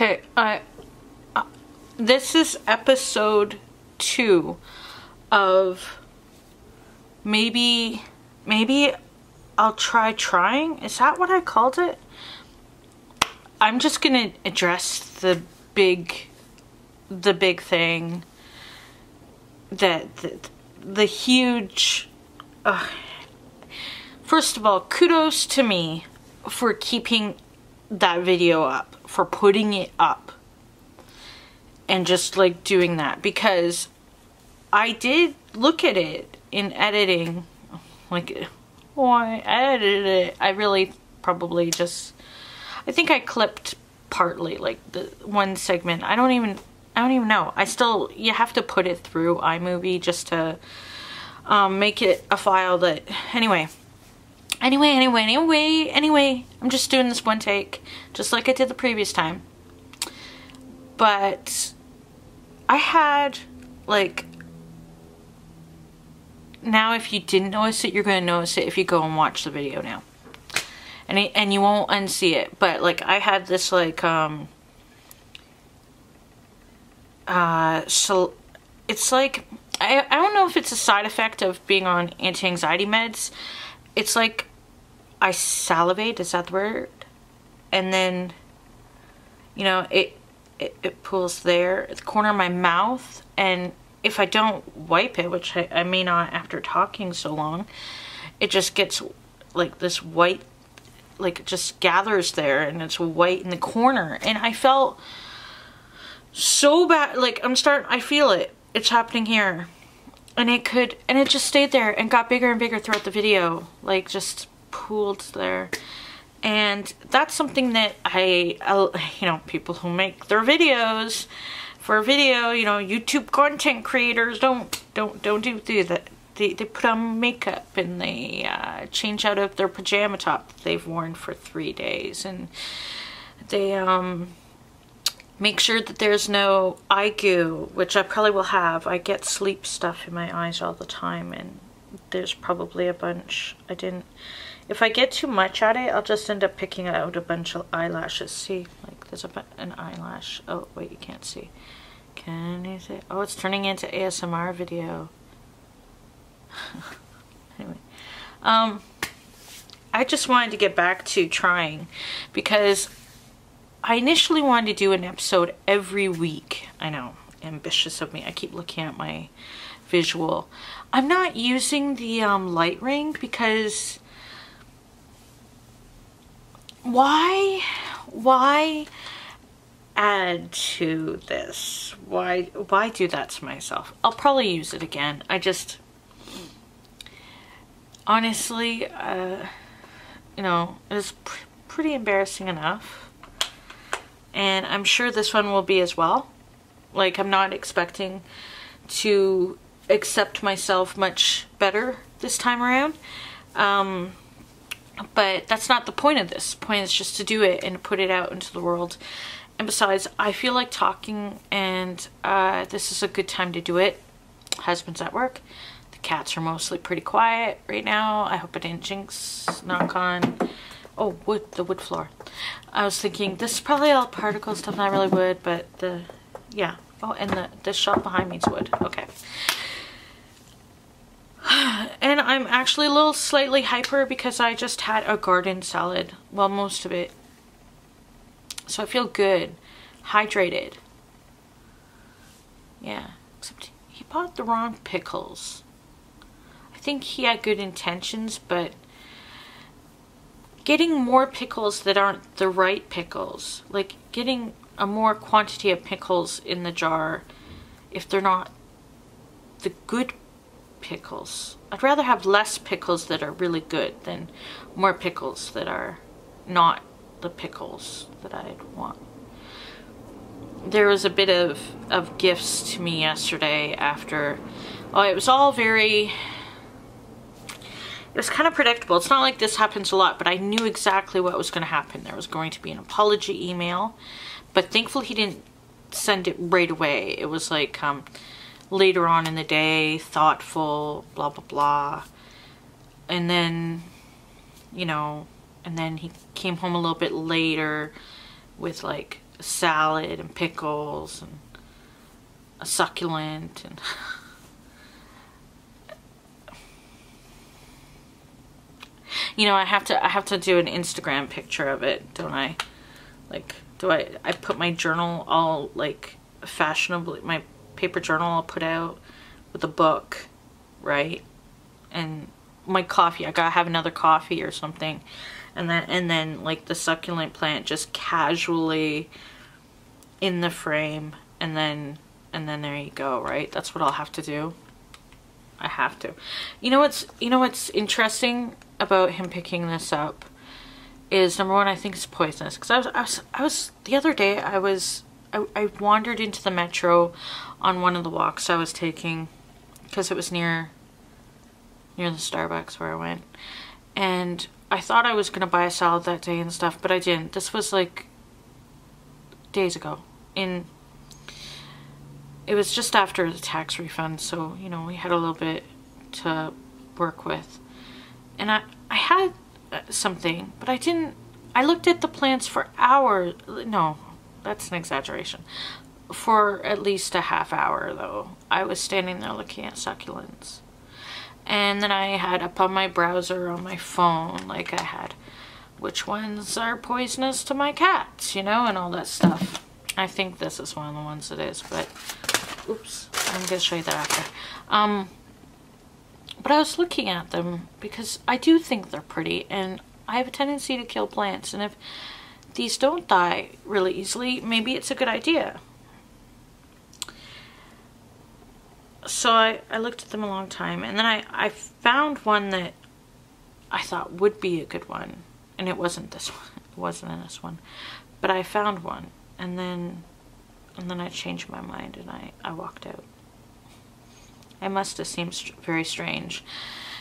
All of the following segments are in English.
Okay, this is episode 2 of maybe I'll try trying. Is that what I called it? I'm just gonna address the big thing, that the huge. First of all, kudos to me for keeping that video up, for putting it up and just like doing that, because I did look at it in editing, like, oh, I edited it. I really probably just, I think I clipped partly, like the one segment. I don't even know. You have to put it through iMovie just to make it a file that, anyway, I'm just doing this one take, just like I did the previous time. But I had, like, now if you didn't notice it, you're going to notice it if you go and watch the video now. And you won't unsee it. But, like, I had this, like, so it's like, I don't know if it's a side effect of being on anti-anxiety meds. It's like I salivate, is that the word? And then, you know, it pulls there at the corner of my mouth, and if I don't wipe it, which I may not after talking so long, it just gets like this white, like it just gathers there, and it's white in the corner, and I felt so bad. Like I feel it. It's happening here. And it just stayed there and got bigger and bigger throughout the video, like just pooled there. And that's something that you know, people who make their videos for video, you know, YouTube content creators don't do that. They put on makeup and they change out of their pajama top that they've worn for 3 days, and they make sure that there's no eye goo, which I probably will have. I get sleep stuff in my eyes all the time, and there's probably a bunch. If I get too much at it, I'll just end up picking out a bunch of eyelashes. See, like there's an eyelash. Oh, wait, you can't see. Can you see? Oh, it's turning into ASMR video. Anyway, I just wanted to get back to trying, because I initially wanted to do an episode every week. I know, ambitious of me. I keep looking at my visual. I'm not using the light ring because why add to this? Why do that to myself? I'll probably use it again. I just honestly, you know, it's pretty embarrassing enough. And I'm sure this one will be as well. Like, I'm not expecting to accept myself much better this time around. But that's not the point of this. The point is just to do it and put it out into the world. And besides, I feel like talking, and this is a good time to do it. Husband's at work. The cats are mostly pretty quiet right now. I hope I didn't jinx, knock on. Oh, the wood floor. I was thinking, this is probably all particle stuff, not really wood, but yeah. Oh, and the shelf behind me is wood. Okay. And I'm actually a little slightly hyper because I just had a garden salad. Well, most of it. So I feel good. Hydrated. Yeah. Except he bought the wrong pickles. I think he had good intentions, but getting more pickles that aren't the right pickles, like getting a more quantity of pickles in the jar if they're not the good pickles. I'd rather have less pickles that are really good than more pickles that are not the pickles that I'd want. There was a bit of gifts to me yesterday after, oh, it was all very, it was kind of predictable. It's not like this happens a lot, but I knew exactly what was going to happen. There was going to be an apology email, but thankfully he didn't send it right away. It was like later on in the day, thoughtful, blah, blah, blah. And then, you know, and then he came home a little bit later with like a salad and pickles and a succulent and you know, I have to do an Instagram picture of it, don't I? Like, I put my journal all like fashionably, my paper journal I'll put out with a book, right? And my coffee, I gotta have another coffee or something. And then like the succulent plant just casually in the frame, and then there you go, right? That's what I'll have to do. I have to. You know what's interesting about him picking this up is, number one, I think it's poisonous. Because I was the other day I wandered into the metro on one of the walks I was taking, because it was near the Starbucks where I went, and I thought I was gonna buy a salad that day and stuff, but I didn't. This was like days ago. It was just after the tax refund, so you know, we had a little bit to work with, and I had something, but I looked at the plants for hours. No, that's an exaggeration. For at least a half hour though. I was standing there looking at succulents. And then I had up on my browser on my phone, like I had, which ones are poisonous to my cats, you know, and all that stuff. I think this is one of the ones that is, but oops, I'm gonna show you that after. But I was looking at them because I do think they're pretty, and I have a tendency to kill plants, and if these don't die really easily, maybe it's a good idea. So I looked at them a long time, and then I found one that I thought would be a good one, and it wasn't this one. It wasn't in this one, but I found one, and then I changed my mind, and I walked out. It must have seemed very strange.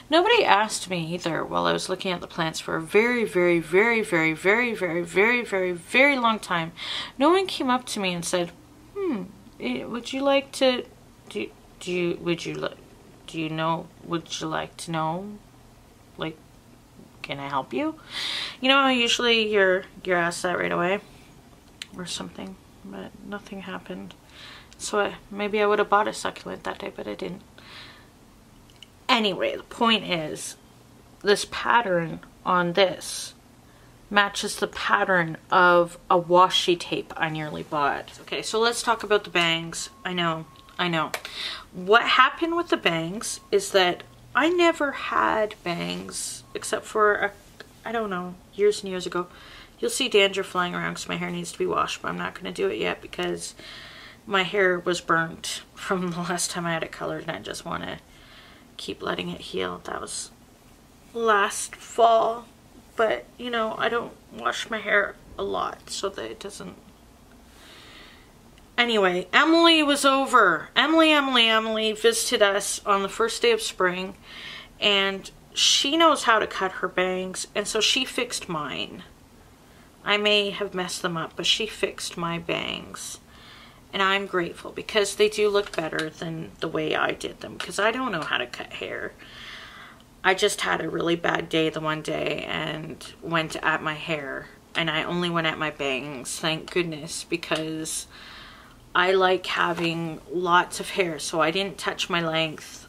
Nobody asked me either while I was looking at the plants for a very, very, very, very, very, very, very, very, very long time. No one came up to me and said, would you like to would you like to know, like, can I help you? You know how usually you're asked that right away or something, but nothing happened. So maybe I would have bought a succulent that day, but I didn't. Anyway, the point is, this pattern on this matches the pattern of a washi tape I nearly bought. Okay, so let's talk about the bangs. I know. What happened with the bangs is that I never had bangs except for, I don't know, years and years ago. You'll see dandruff flying around because my hair needs to be washed, but I'm not going to do it yet because my hair was burnt from the last time I had it colored, and I just want to keep letting it heal. That was last fall, but you know, I don't wash my hair a lot so that it doesn't. Anyway, Emily was over. Emily visited us on the first day of spring, and she knows how to cut her bangs, and so she fixed mine. I may have messed them up, but she fixed my bangs. And I'm grateful because they do look better than the way I did them, because I don't know how to cut hair. I just had a really bad day the one day and went at my hair, and I only went at my bangs, thank goodness, because I like having lots of hair, so I didn't touch my length,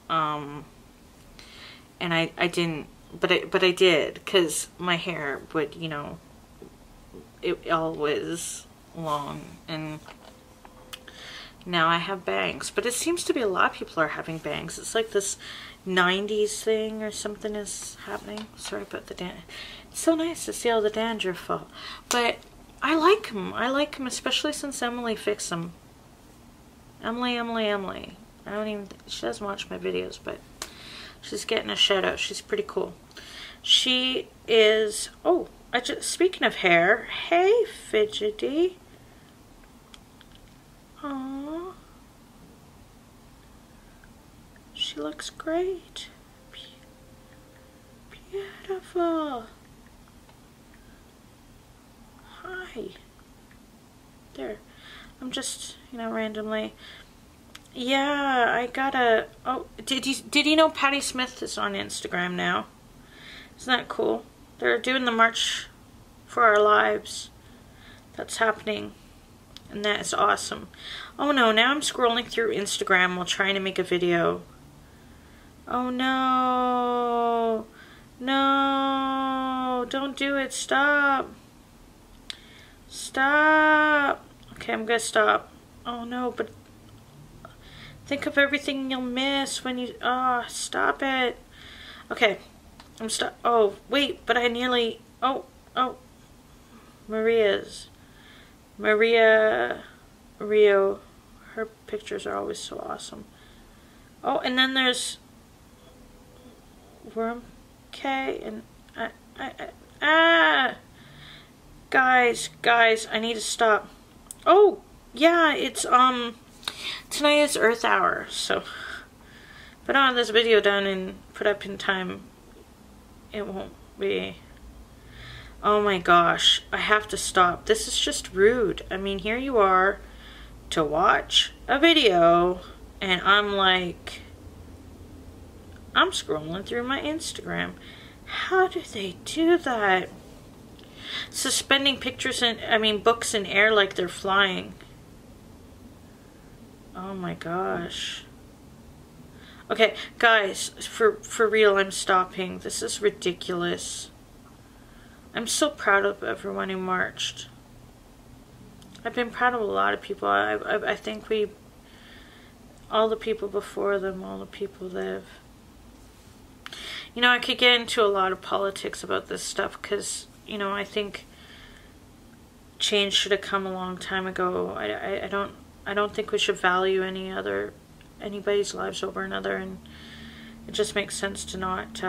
and I didn't, but I did, because my hair would, you know, it always long, and now I have bangs. But it seems to be a lot of people are having bangs. It's like this 90s thing or something is happening. Sorry about the dandruff. It's so nice to see all the dandruff fall. But I like them. I like them, especially since Emily fixed them. Emily. I don't even, she doesn't watch my videos, but she's getting a shout out. She's pretty cool. She is, oh, speaking of hair, hey Fidgety. Aww. She looks great. Beautiful. Hi. There. I'm just, you know, randomly. Yeah, I gotta, oh, did you know Patti Smith is on Instagram now? Isn't that cool? They're doing the March for Our Lives that's happening. And that is awesome. Oh no, now I'm scrolling through Instagram while trying to make a video. Oh no. No. Don't do it. Stop. Stop. Okay, I'm gonna stop. Oh no, but think of everything you'll miss when you... Oh, stop it. Okay. I'm stop... Oh, wait, but I nearly... Oh. Maria Rio. Her pictures are always so awesome. Oh, and then there's Worm K and guys, I need to stop. Oh, yeah, it's tonight is Earth Hour, so if I don't have this video done and put up in time, it won't be. Oh my gosh, I have to stop. This is just rude. I mean, here you are to watch a video and I'm like, I'm scrolling through my Instagram. How do they do that? Suspending pictures in, books in air like they're flying. Oh my gosh. Okay, guys, for real, I'm stopping. This is ridiculous. I'm so proud of everyone who marched. I've been proud of a lot of people. I think all the people before them, all the people that have... You know, I could get into a lot of politics about this stuff because, you know, I think change should have come a long time ago. I don't think we should value anybody's lives over another, and it just makes sense to not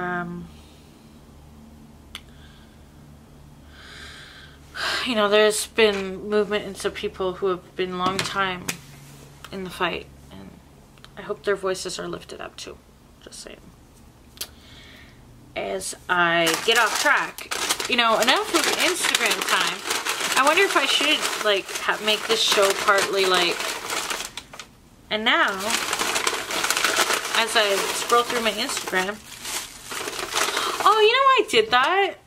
you know, there's been movements of people who have been a long time in the fight, and I hope their voices are lifted up too. Just saying. As I get off track, you know, enough with Instagram time. I wonder if I should, like, make this show partly, like... And now, as I scroll through my Instagram... Oh, you know why I did that?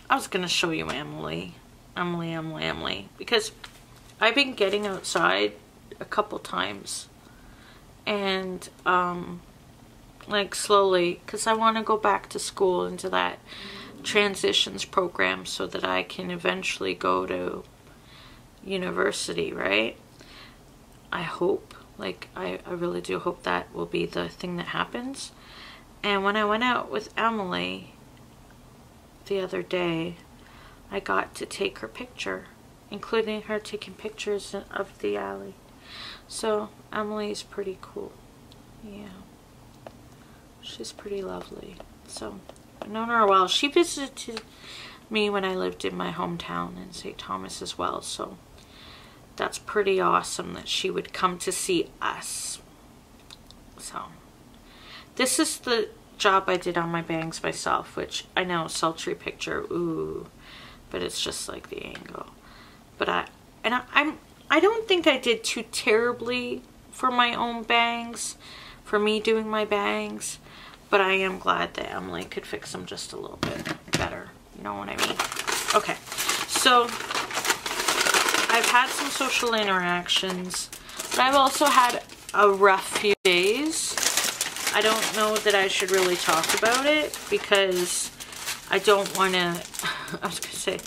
I was going to show you Emily. Emily. Because I've been getting outside a couple times. And, like, slowly, because I want to go back to school into that transitions program so that I can eventually go to university, right? I hope, like, I really do hope that will be the thing that happens. And when I went out with Emily the other day, I got to take her picture, including her taking pictures of the alley. So Emily's pretty cool. Yeah. She's pretty lovely. So, I've known her a while. She visited me when I lived in my hometown in St. Thomas as well. So, that's pretty awesome that she would come to see us. So, this is the job I did on my bangs myself, which I know, sultry picture, ooh, but it's just like the angle. But I don't think I did too terribly for my own bangs, for me doing my bangs. But I am glad that Emily could fix them just a little bit better. You know what I mean? Okay. So, I've had some social interactions. But I've also had a rough few days. I don't know that I should really talk about it. Because I don't want to... I was going to say...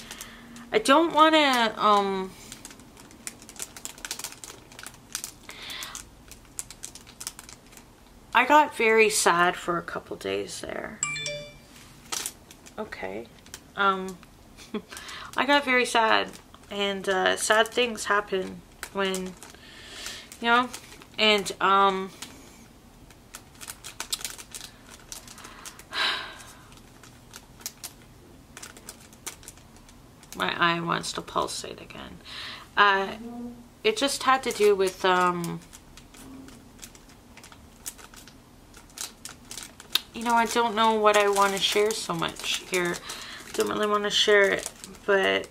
I don't want to... I got very sad for a couple days there. Okay. I got very sad. And sad things happen when, you know, and my eye wants to pulsate again. It just had to do with you know, I don't know what I want to share so much here. Don't really want to share it, but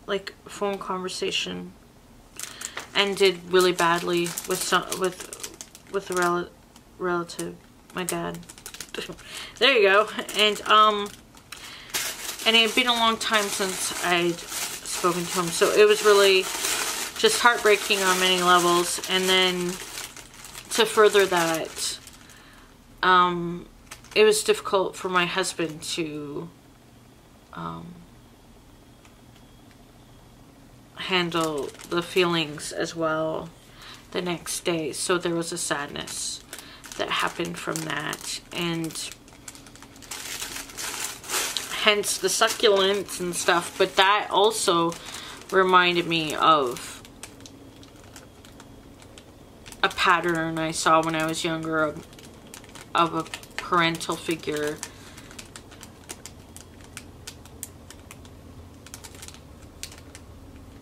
like a phone conversation ended really badly with a relative, my dad. There you go. And it had been a long time since I'd spoken to him. So it was really just heartbreaking on many levels. And then to further that, it was difficult for my husband to handle the feelings as well the next day. So there was a sadness that happened from that, and hence the succulents and stuff. But that also reminded me of a pattern I saw when I was younger of a parental figure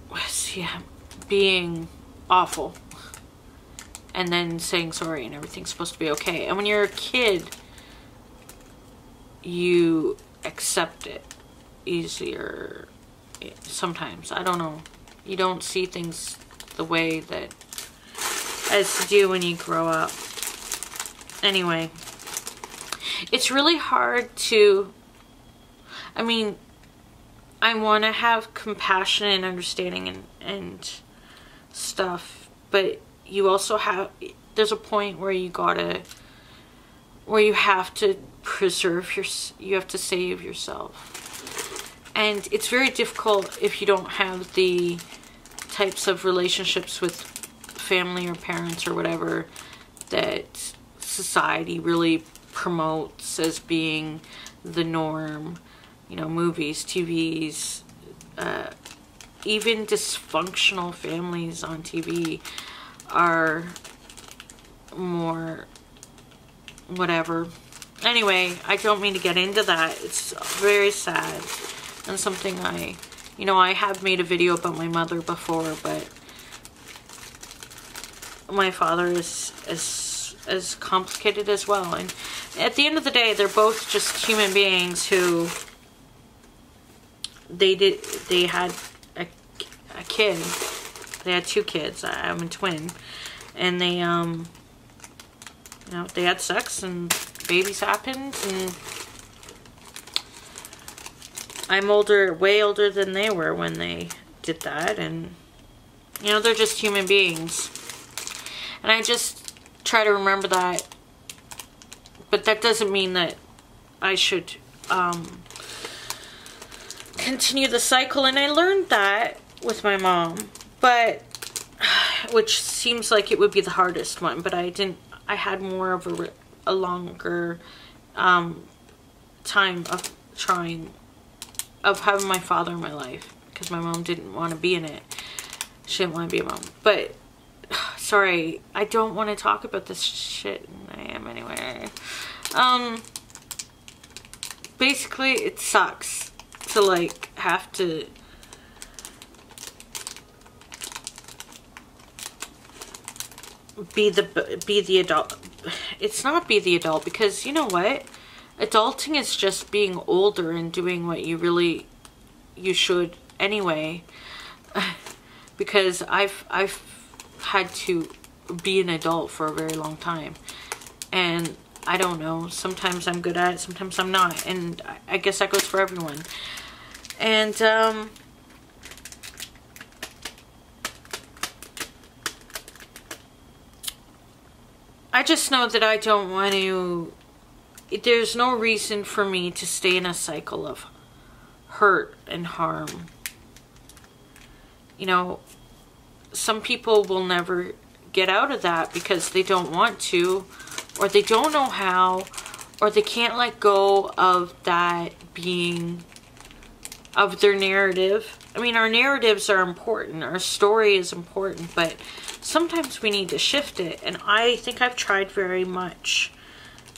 was, yeah, being awful and then saying sorry and everything's supposed to be okay. And when you're a kid, you accept it easier sometimes. I don't know. You don't see things the way that as you do when you grow up. Anyway, it's really hard to, I mean, I want to have compassion and understanding and stuff, but you also have, there's a point where you have to preserve you have to save yourself. And it's very difficult if you don't have the types of relationships with family or parents or whatever that society really promotes as being the norm. You know, movies, TVs, even dysfunctional families on TV are more whatever. Anyway, I don't mean to get into that. It's very sad and something I have made a video about my mother before, but my father is as complicated as well. And at the end of the day, they're both just human beings who they had a kid. They had 2 kids. I'm a twin. And they, they had sex and babies happened. And I'm way older than they were when they did that. And, they're just human beings. And I just try to remember that. But that doesn't mean that I should continue the cycle. And I learned that with my mom. But, which seems like it would be the hardest one, but I had more of a longer time of having my father in my life, because my mom didn't want to be in it. She didn't want to be a mom. But, sorry, I don't want to talk about this shit, and I am anyway. Basically, it sucks to, like, have to be the adult. It's not be the adult, because you know what? Adulting is just being older and doing what you should anyway. Because I've had to be an adult for a very long time. And I don't know, sometimes I'm good at it, sometimes I'm not. And I guess that goes for everyone. And I just know that I don't want to, there's no reason for me to stay in a cycle of hurt and harm. Some people will never get out of that because they don't want to, or they don't know how, or they can't let go of that being, of their narrative. I mean, our narratives are important, our story is important, but sometimes we need to shift it. And I think I've tried very much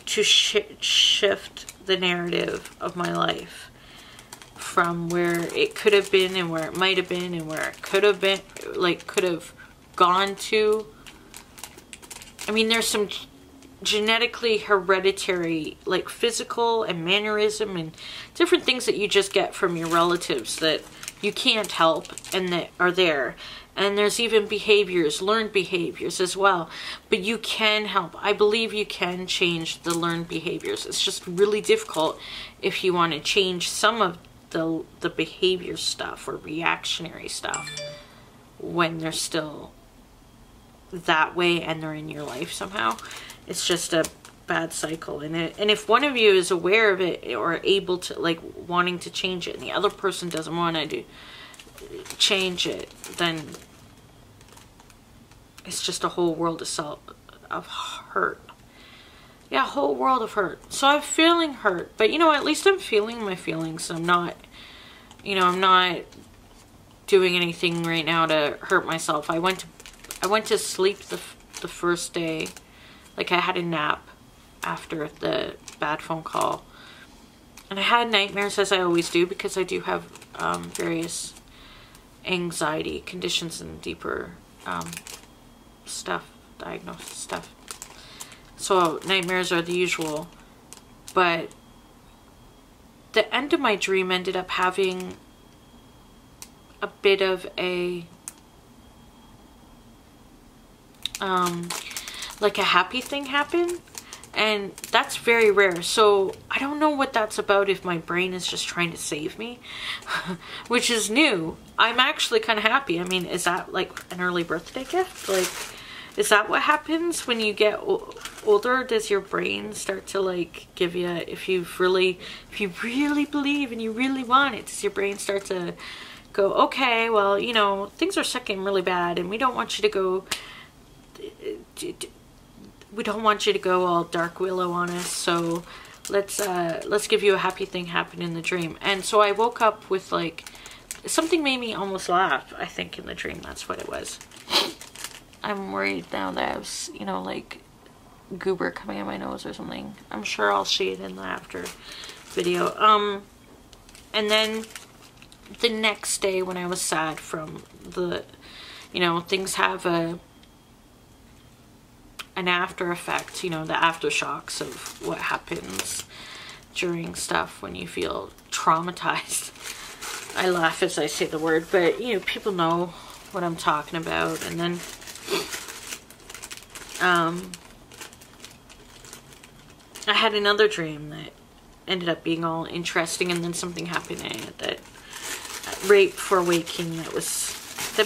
to shift the narrative of my life from where it could have been and where it might have been and where it could have been, like, could have gone to. I mean, there's some genetically hereditary, like, physical and mannerism and different things that you just get from your relatives that you can't help and that are there. And there's even behaviors, learned behaviors as well. But you can help. I believe you can change the learned behaviors. It's just really difficult if you want to change some of the behavior stuff or reactionary stuff when they're still that way and they're in your life somehow. It's just a bad cycle. And if one of you is aware of it or able to, like, wanting to change it, and the other person doesn't want to change it, then it's just a whole world of hurt. Yeah, a whole world of hurt. So I'm feeling hurt, but you know, at least I'm feeling my feelings. I'm not, you know, I'm not doing anything right now to hurt myself. I went to sleep the first day. Like, I had a nap after the bad phone call, and I had nightmares, as I always do, because I do have various anxiety conditions and deeper diagnosis stuff. So nightmares are the usual, but the end of my dream ended up having a bit of a like a happy thing happen, and that's very rare. So I don't know what that's about, if my brain is just trying to save me, which is new. I'm actually kind of happy. I mean, is that like an early birthday gift? Like, is that what happens when you get older? Does your brain start to, like, give you, if you really believe and you really want it, does your brain start to go, okay, well, you know, things are sucking really bad, and we don't want you to go, all dark willow on us, so let's give you a happy thing happen in the dream. And so I woke up with, like, something made me almost laugh, I think, in the dream. That's what it was. I'm worried now that I was, you know, like, goober coming out my nose or something. I'm sure I'll see it in the after video. And then the next day, when I was sad from the, you know, things have an after effect, you know, the aftershocks of what happens during stuff when you feel traumatized. I laugh as I say the word, but, you know, people know what I'm talking about. And then I had another dream that ended up being all interesting, and then something happened in it that right before waking that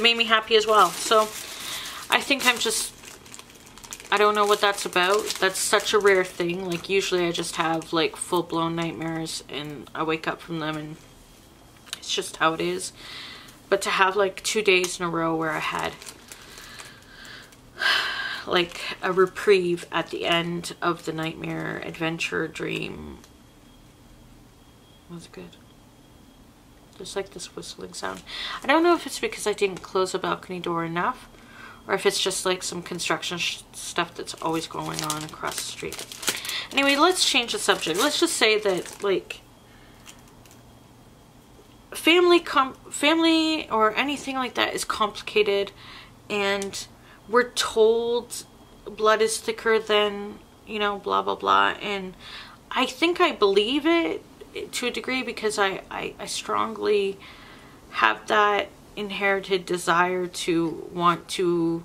made me happy as well. So I think I don't know what that's about. That's such a rare thing. Like, usually I just have, like, full-blown nightmares and I wake up from them and it's just how it is. But to have, like, 2 days in a row where I had, like, a reprieve at the end of the nightmare adventure dream was good. There's, like, this whistling sound. I don't know if it's because I didn't close the balcony door enough, or if it's just, like, some construction stuff that's always going on across the street. Anyway, let's change the subject. Let's just say that, like, family or anything like that is complicated, and we're told blood is thicker than, you know, blah blah blah, and I think I believe it to a degree, because I strongly have that inherited desire to want to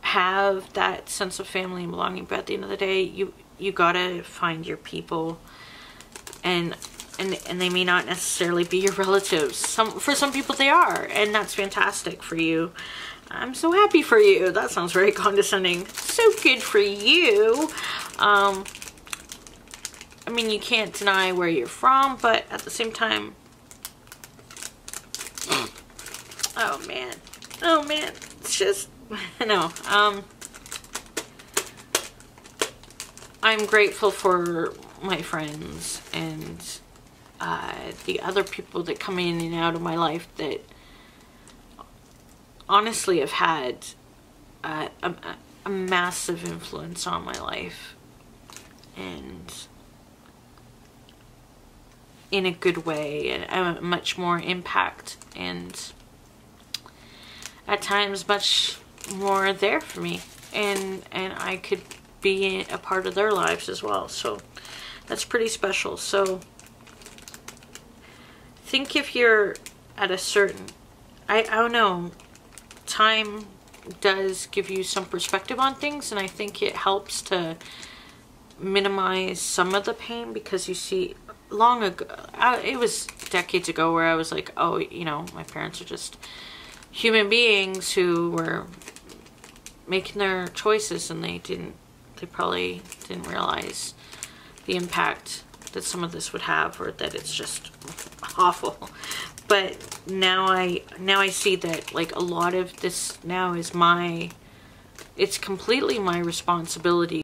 have that sense of family and belonging. But at the end of the day, you gotta find your people, and they may not necessarily be your relatives. For some people they are, and that's fantastic for you. I'm so happy for you. That sounds very condescending. So good for you. I mean, you can't deny where you're from, but at the same time, oh man, it's just, no, I'm grateful for my friends and the other people that come in and out of my life that honestly have had a massive influence on my life, and in a good way, and much more impact, and at times much more there for me, and I could be a part of their lives as well. So that's pretty special. So I think if you're at a certain, I don't know, time does give you some perspective on things, and I think it helps to minimize some of the pain, because you see, long ago, it was decades ago where I was like, oh, you know, my parents are just human beings who were making their choices, and they probably didn't realize the impact that some of this would have, or that it's just awful. But now I see that, like, a lot of this now is it's completely my responsibility.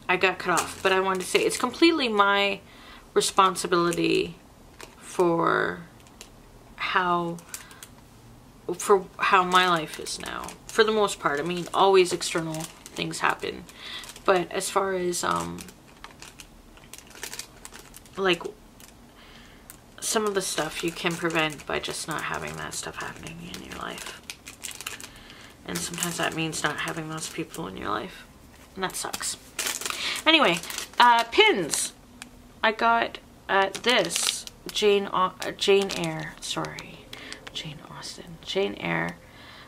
I got cut off, but I wanted to say it's completely my responsibility for how my life is now, for the most part. I mean, always external things happen, but as far as like, some of the stuff you can prevent by just not having that stuff happening in your life. And sometimes that means not having those people in your life, and that sucks. Anyway, pins. I got this Jane Eyre,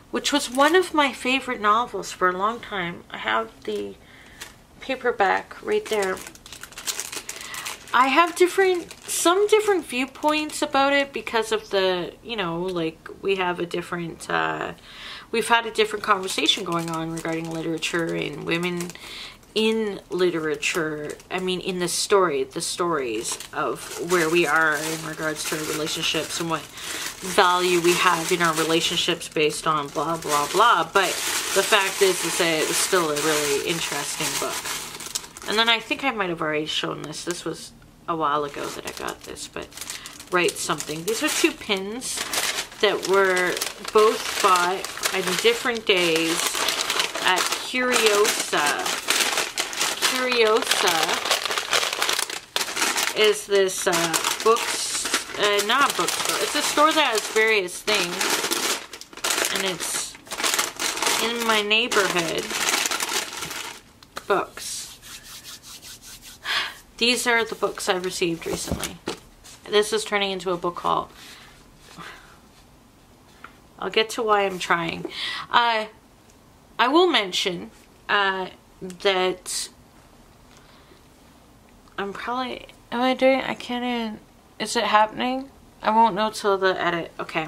which was one of my favorite novels for a long time. I have the paperback right there. I have some different viewpoints about it because of the, you know, like, we've had a different conversation going on regarding literature and women in literature. I mean, in the stories of where we are in regards to our relationships and what value we have in our relationships based on blah, blah, blah. But the fact is that it was still a really interesting book. And then I think I might have already shown this. This was a while ago that I got this, but Write Something. These are two pins that were both bought on different days at Curiosa. Curiosa is this not a bookstore. It's a store that has various things, and it's in my neighborhood. Books. These are the books I've received recently. This is turning into a book haul. I'll get to why I'm trying. I will mention that I'm probably... Am I doing... I can't even... Is it happening? I won't know till the edit. Okay.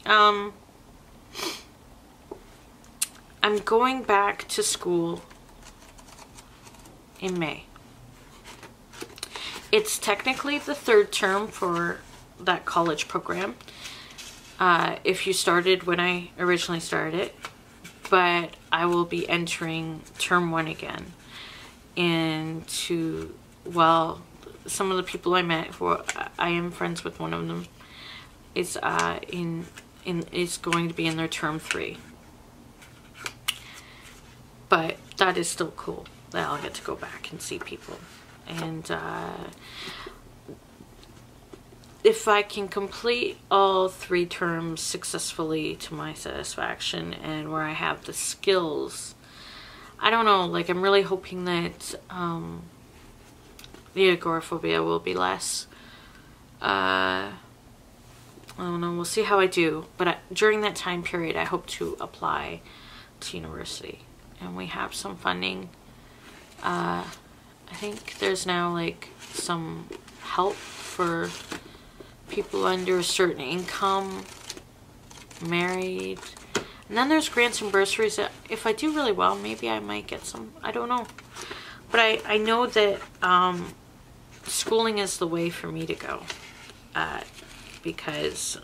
I'm going back to school in May. It's technically the third term for that college program. If you started when I originally started it. But I will be entering term 1 again. And well, some of the people I met, who I am friends with, one of them is is going to be in their term 3. But that is still cool that I'll get to go back and see people. And if I can complete all 3 terms successfully to my satisfaction, and where I have the skills, I don't know, like, I'm really hoping that the agoraphobia will be less. I don't know, we'll see how I do. But during that time period, I hope to apply to university. And we have some funding. I think there's now, like, some help for people under a certain income, married. And then there's grants and bursaries that if I do really well, maybe I might get some. I don't know. But I know that schooling is the way for me to go. Because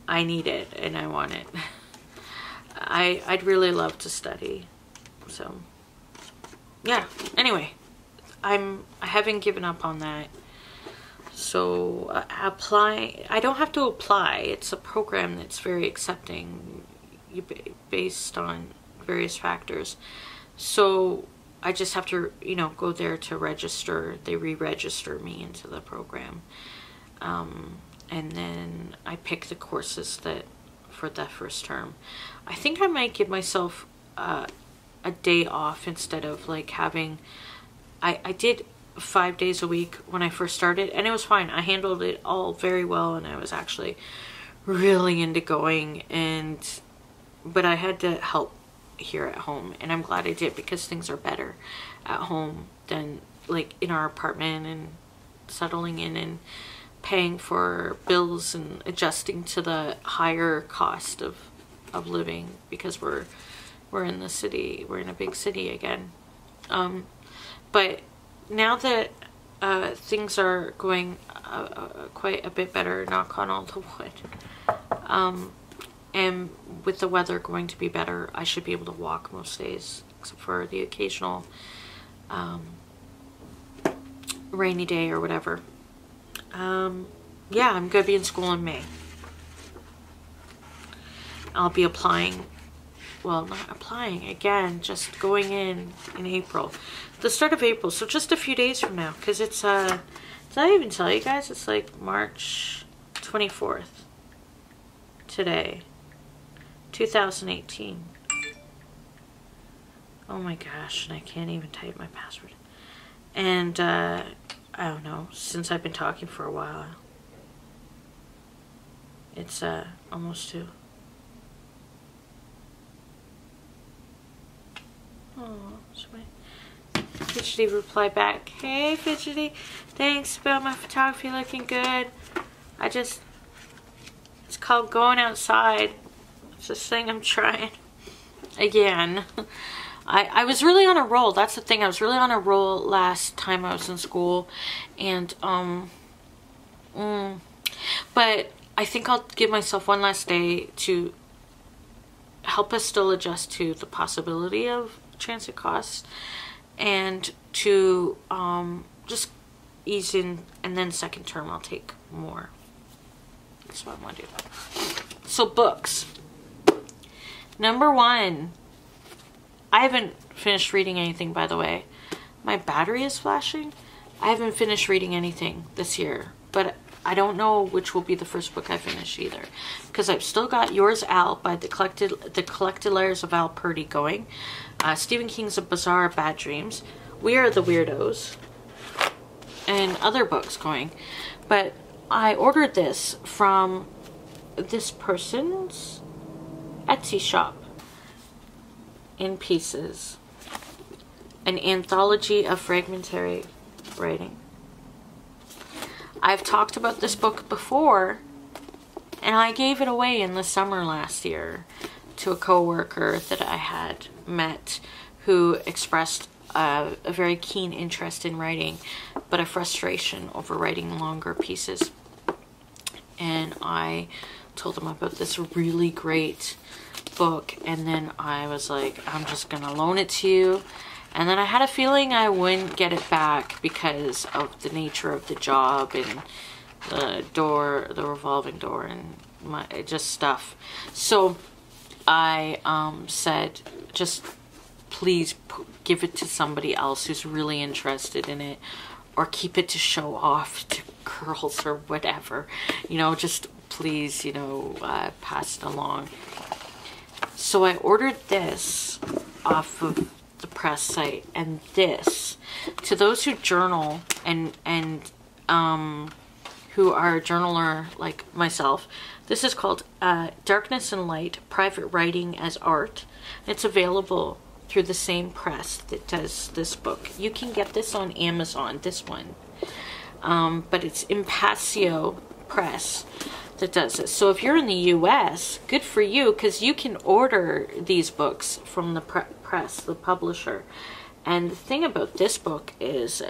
I need it and I want it. I'd really love to study. So, yeah. Anyway, I haven't given up on that. So apply. I don't have to apply. It's a program that's very accepting, based on various factors. So I just have to, you know, go there to register. They re-register me into the program, and then I pick the courses that for that first term. I think I might give myself a day off instead of, like, having. I did 5 days a week when I first started, and it was fine. I handled it all very well, and I was actually really into going, but I had to help here at home, and I'm glad I did, because things are better at home than, like, in our apartment, and settling in and paying for bills and adjusting to the higher cost of living, because we're in the city, we're in a big city again. But now that things are going quite a bit better, knock on all the wood, and with the weather going to be better, I should be able to walk most days, except for the occasional rainy day or whatever. Yeah, I'm gonna be in school in May. I'll be applying, well, not applying again, just going in April, the start of April, so just a few days from now, because it's did I even tell you guys, it's like March 24th today, 2018. Oh my gosh, and I can't even type my password. And I don't know, since I've been talking for a while, it's almost 2. Oh, Fidgety replied back, "Hey Fidgety, thanks about my photography looking good. It's called going outside. It's this thing I'm trying again." I was really on a roll. That's the thing. I was really on a roll last time I was in school, and but I think I'll give myself one last day to help us still adjust to the possibility of transit costs, and to just ease in, and then second term I'll take more. That's what I want to do. So books. Number 1. I haven't finished reading anything, by the way. My battery is flashing. I haven't finished reading anything this year, but I don't know which will be the first book I finish either, because I've still got Yours Al by the collected layers of Al Purdy going, Stephen King's A Bizarre Bad Dreams, We Are the Weirdos, and other books going. But I ordered this from this person's Etsy shop, In Pieces, an anthology of fragmentary writing. I've talked about this book before, and I gave it away in the summer last year to a co-worker that I had met, who expressed a very keen interest in writing, but a frustration over writing longer pieces. And I told him about this really great book, and then I was like, I'm just gonna loan it to you. And then I had a feeling I wouldn't get it back because of the nature of the job and the revolving door, and just stuff. So I said, just please give it to somebody else who's really interested in it, or keep it to show off to girls or whatever, you know, just please, you know, pass it along. So I ordered this off of the press site, and this, to those who journal and who are a journaler like myself, this is called Darkness and Light, Private Writing as Art. It's available through the same press that does this book. You can get this on Amazon, this one, but it's Impasio Press that does it. So if you're in the US, good for you, because you can order these books from the press, the publisher. And the thing about this book is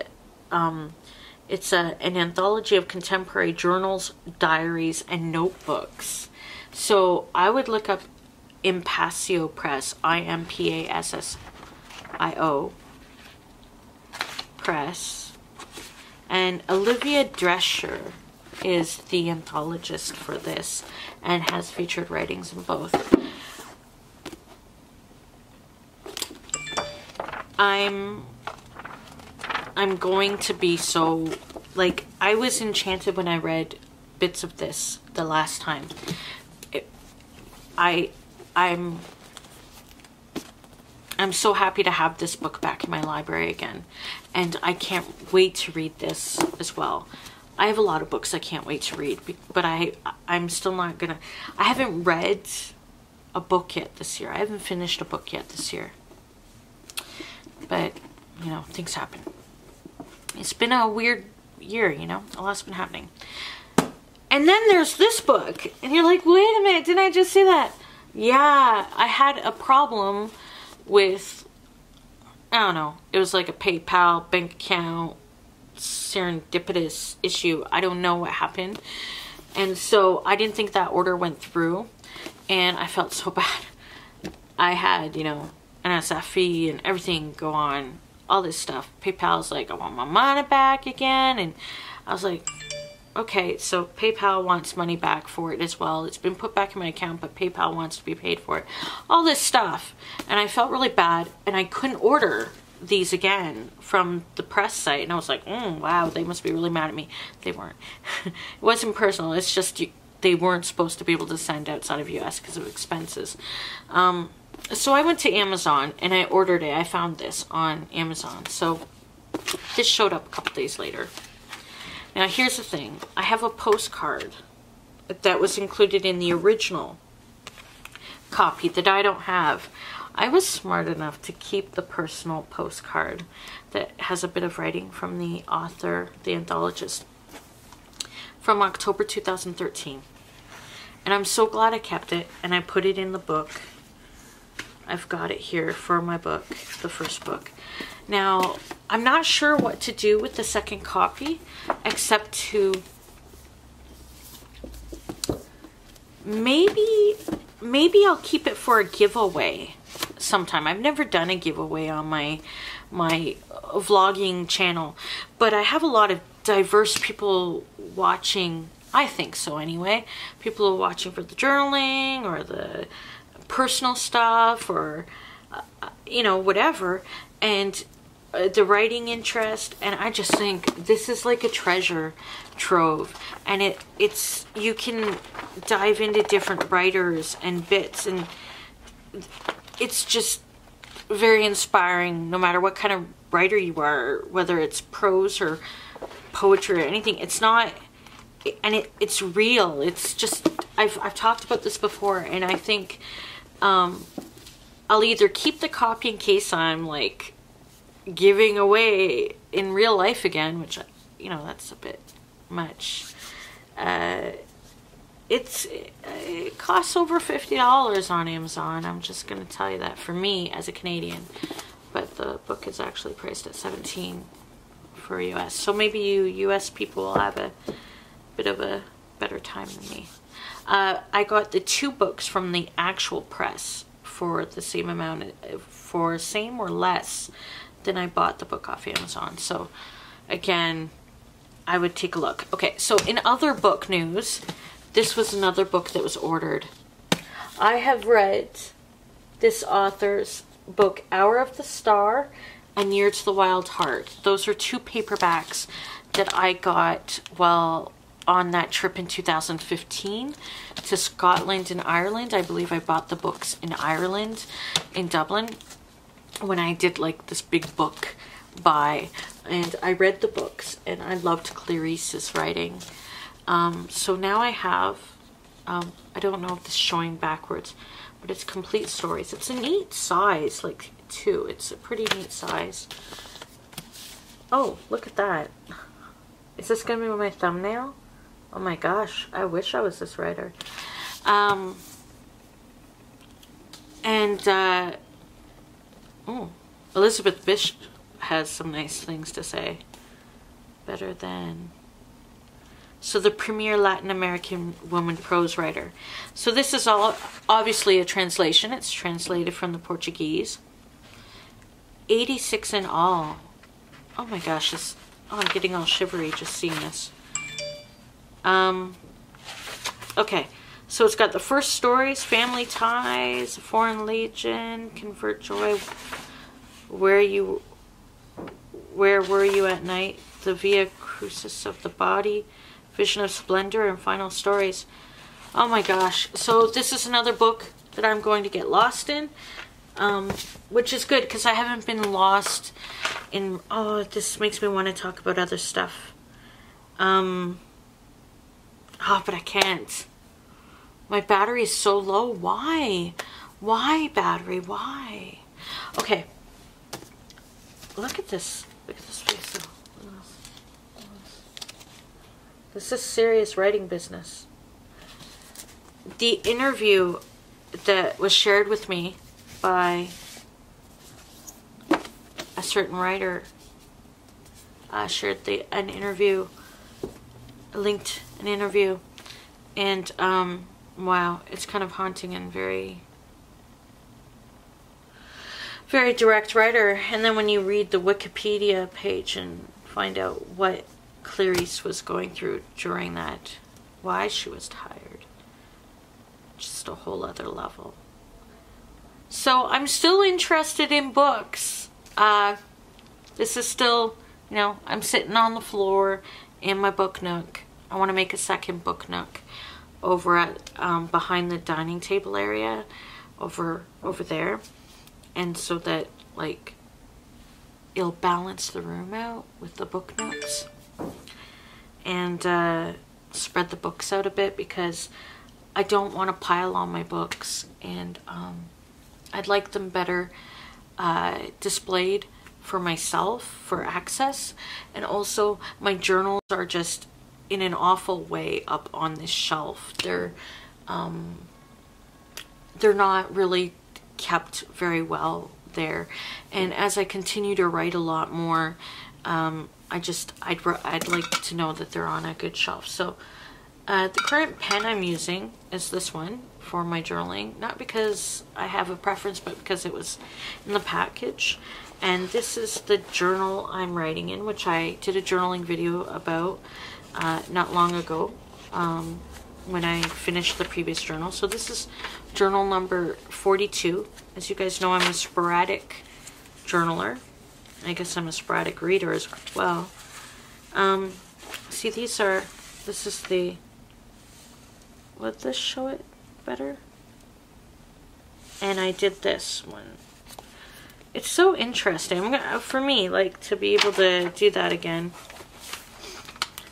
it's an anthology of contemporary journals, diaries, and notebooks. So I would look up Impasio Press, Impassio Press, and Olivia Drescher is the anthologist for this and has featured writings in both. I'm going to be so, like, I was enchanted when I read bits of this the last time. I'm so happy to have this book back in my library again, and I can't wait to read this as well. I have a lot of books I can't wait to read, but I'm still not gonna, I haven't read a book yet this year. I haven't finished a book yet this year. But, you know, things happen. It's been a weird year, you know, a lot's been happening. And then there's this book, and you're like, wait a minute, didn't I just say that? Yeah, I had a problem with, I don't know, it was like a PayPal bank account serendipitous issue. I don't know what happened. And so I didn't think that order went through, and I felt so bad. I had, you know, an SF fee and everything go on, all this stuff. PayPal's like, I want my money back again. And I was like, okay, so PayPal wants money back for it as well. It's been put back in my account, but PayPal wants to be paid for it. All this stuff. And I felt really bad, and I couldn't order these again from the press site. And I was like, wow, they must be really mad at me. They weren't. It wasn't personal. It's just they weren't supposed to be able to send outside of US because of expenses. So I went to Amazon and I ordered it. I found this on Amazon. So this showed up a couple days later. Now here's the thing. I have a postcard that was included in the original copy that I don't have. I was smart enough to keep the personal postcard that has a bit of writing from the author, the anthologist, from October 2013. And I'm so glad I kept it, and I put it in the book. I've got it here for my book, the first book. Now, I'm not sure what to do with the second copy, except to maybe I'll keep it for a giveaway sometime. I've never done a giveaway on my vlogging channel, but I have a lot of diverse people watching. I think so anyway. People are watching for the journaling or the personal stuff, or you know, whatever, and the writing interest. And I just think this is like a treasure trove, and it's you can dive into different writers and bits, and it's just very inspiring no matter what kind of writer you are, whether it's prose or poetry or anything. It's not, and it's real. It's just, I've talked about this before, and I think I'll either keep the copy in case I'm like giving away in real life again, which, you know, that's a bit much. It costs over $50 on Amazon. I'm just going to tell you that for me as a Canadian, but the book is actually priced at $17 for US. So maybe you US people will have a bit of a better time than me. I got the 2 books from the actual press for the same amount, for same or less than I bought the book off Amazon. So again, I would take a look. Okay, so in other book news, this was another book that was ordered. I have read this author's book, Hour of the Star and Near to the Wild Heart. Those are 2 paperbacks that I got while on that trip in 2015 to Scotland and Ireland. I believe I bought the books in Ireland, in Dublin, when I did like this big book buy, and I read the books and I loved Clarice's writing. So now I have, I don't know if this is showing backwards, but it's Complete Stories. It's a neat size, like 2. It's a pretty neat size. Oh, look at that. Is this gonna be my thumbnail? Oh my gosh, I wish I was this writer. Oh, Elizabeth Bishop has some nice things to say. Better than... So the premier Latin American woman prose writer. So this is all obviously a translation. It's translated from the Portuguese. 86 in all. Oh my gosh, this, oh, I'm getting all shivery just seeing this. Okay, so it's got the first stories, Family Ties, Foreign Legion, Convert Joy, Where Were You at Night, The Via Crucis of the Body, Vision of Splendor, and Final Stories. Oh my gosh, so this is another book that I'm going to get lost in, which is good because I haven't been lost in, oh, this makes me want to talk about other stuff. Oh, but I can't. My battery is so low. Why? Why, battery? Why? Okay. Look at this. Look at this face. This is serious writing business. The interview that was shared with me by a certain writer shared an interview, linked an interview, and wow, it's kind of haunting and very direct writer. And then when you read the Wikipedia page and find out what Clarice was going through during that, why she was tired, just a whole other level. So I'm still interested in books. This is still, you know, I'm sitting on the floor in my book nook. I want to make a second book nook over at behind the dining table area, over there, and so that like it'll balance the room out with the book nooks, and spread the books out a bit, because I don't want to pile on my books, and I'd like them better displayed for myself, for access. And also my journals are just in an awful way up on this shelf. They're not really kept very well there, and as I continue to write a lot more, I'd like to know that they're on a good shelf. So the current pen I'm using is this one for my journaling, not because I have a preference, but because it was in the package. And this is the journal I'm writing in, which I did a journaling video about not long ago, when I finished the previous journal. So this is journal number 42. As you guys know, I'm a sporadic journaler. I guess I'm a sporadic reader as well. See, this is the, would this show it better? And I did this one. It's so interesting. For me, like, to be able to do that again.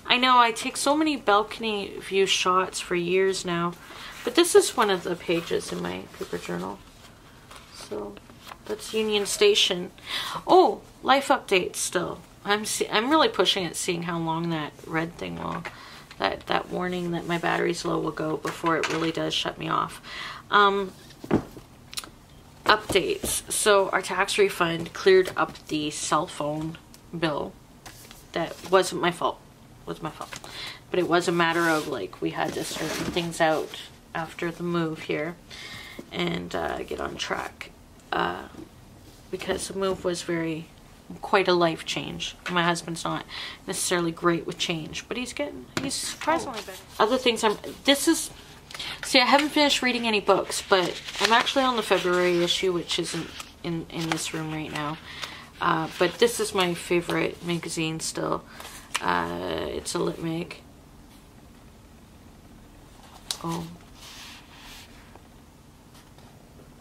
I know I take so many balcony view shots for years now, but this is one of the pages in my paper journal. So that's Union Station. Oh, life updates still. I'm really pushing it, seeing how long that red thing will, that warning that my battery's low will go before it really does shut me off. Updates. So our tax refund cleared up the cell phone bill. That wasn't my fault. Was my fault. But it was a matter of, like, we had to straighten things out after the move here and get on track. Because the move was quite a life change. My husband's not necessarily great with change, but he's surprisingly better. Other things see, I haven't finished reading any books, but I'm actually on the February issue, which isn't in this room right now. But this is my favorite magazine still. It's a lit mag. Oh.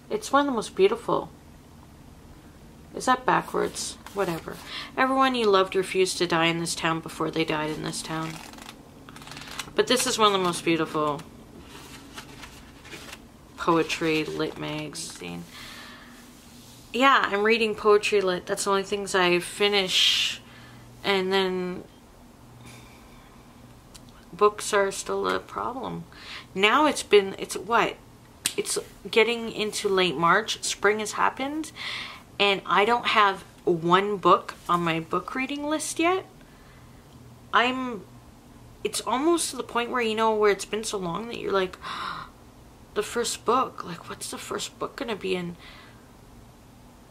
It's one of the most beautiful. Is that backwards? Whatever. Everyone you loved refused to die in this town before they died in this town. But this is one of the most beautiful poetry lit magazine. Yeah, I'm reading poetry lit. That's the only things I finish. And then books are still a problem. Now it's getting into late March. Spring has happened, and I don't have one book on my book reading list yet. It's almost to the point where, you know, where it's been so long that you're like, the first book, like, what's the first book gonna be in?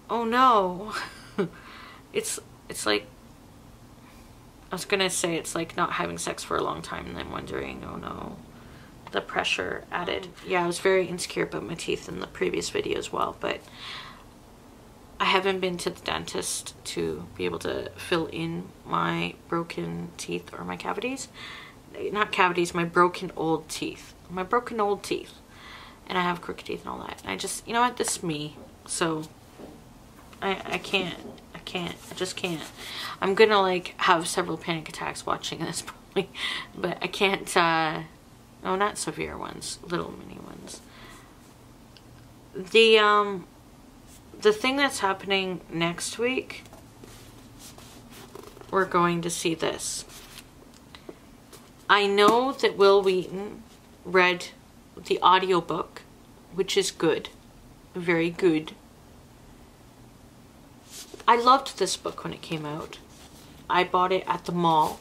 Oh no. It's like, I was gonna say it's like not having sex for a long time and then wondering, oh no, the pressure added. Yeah, I was very insecure about my teeth in the previous video as well, but I haven't been to the dentist to be able to fill in my broken teeth or my cavities. Not cavities, my broken old teeth. My broken old teeth. And I have crooked teeth and all that. And I just, you know what, this is me. So I can't. I just can't. I'm gonna like have several panic attacks watching this probably, but I can't, no, not severe ones, little mini ones. The thing that's happening next week, we're going to see this. I know that Will Wheaton read the audiobook, which is good. Very good. I loved this book when it came out. I bought it at the mall.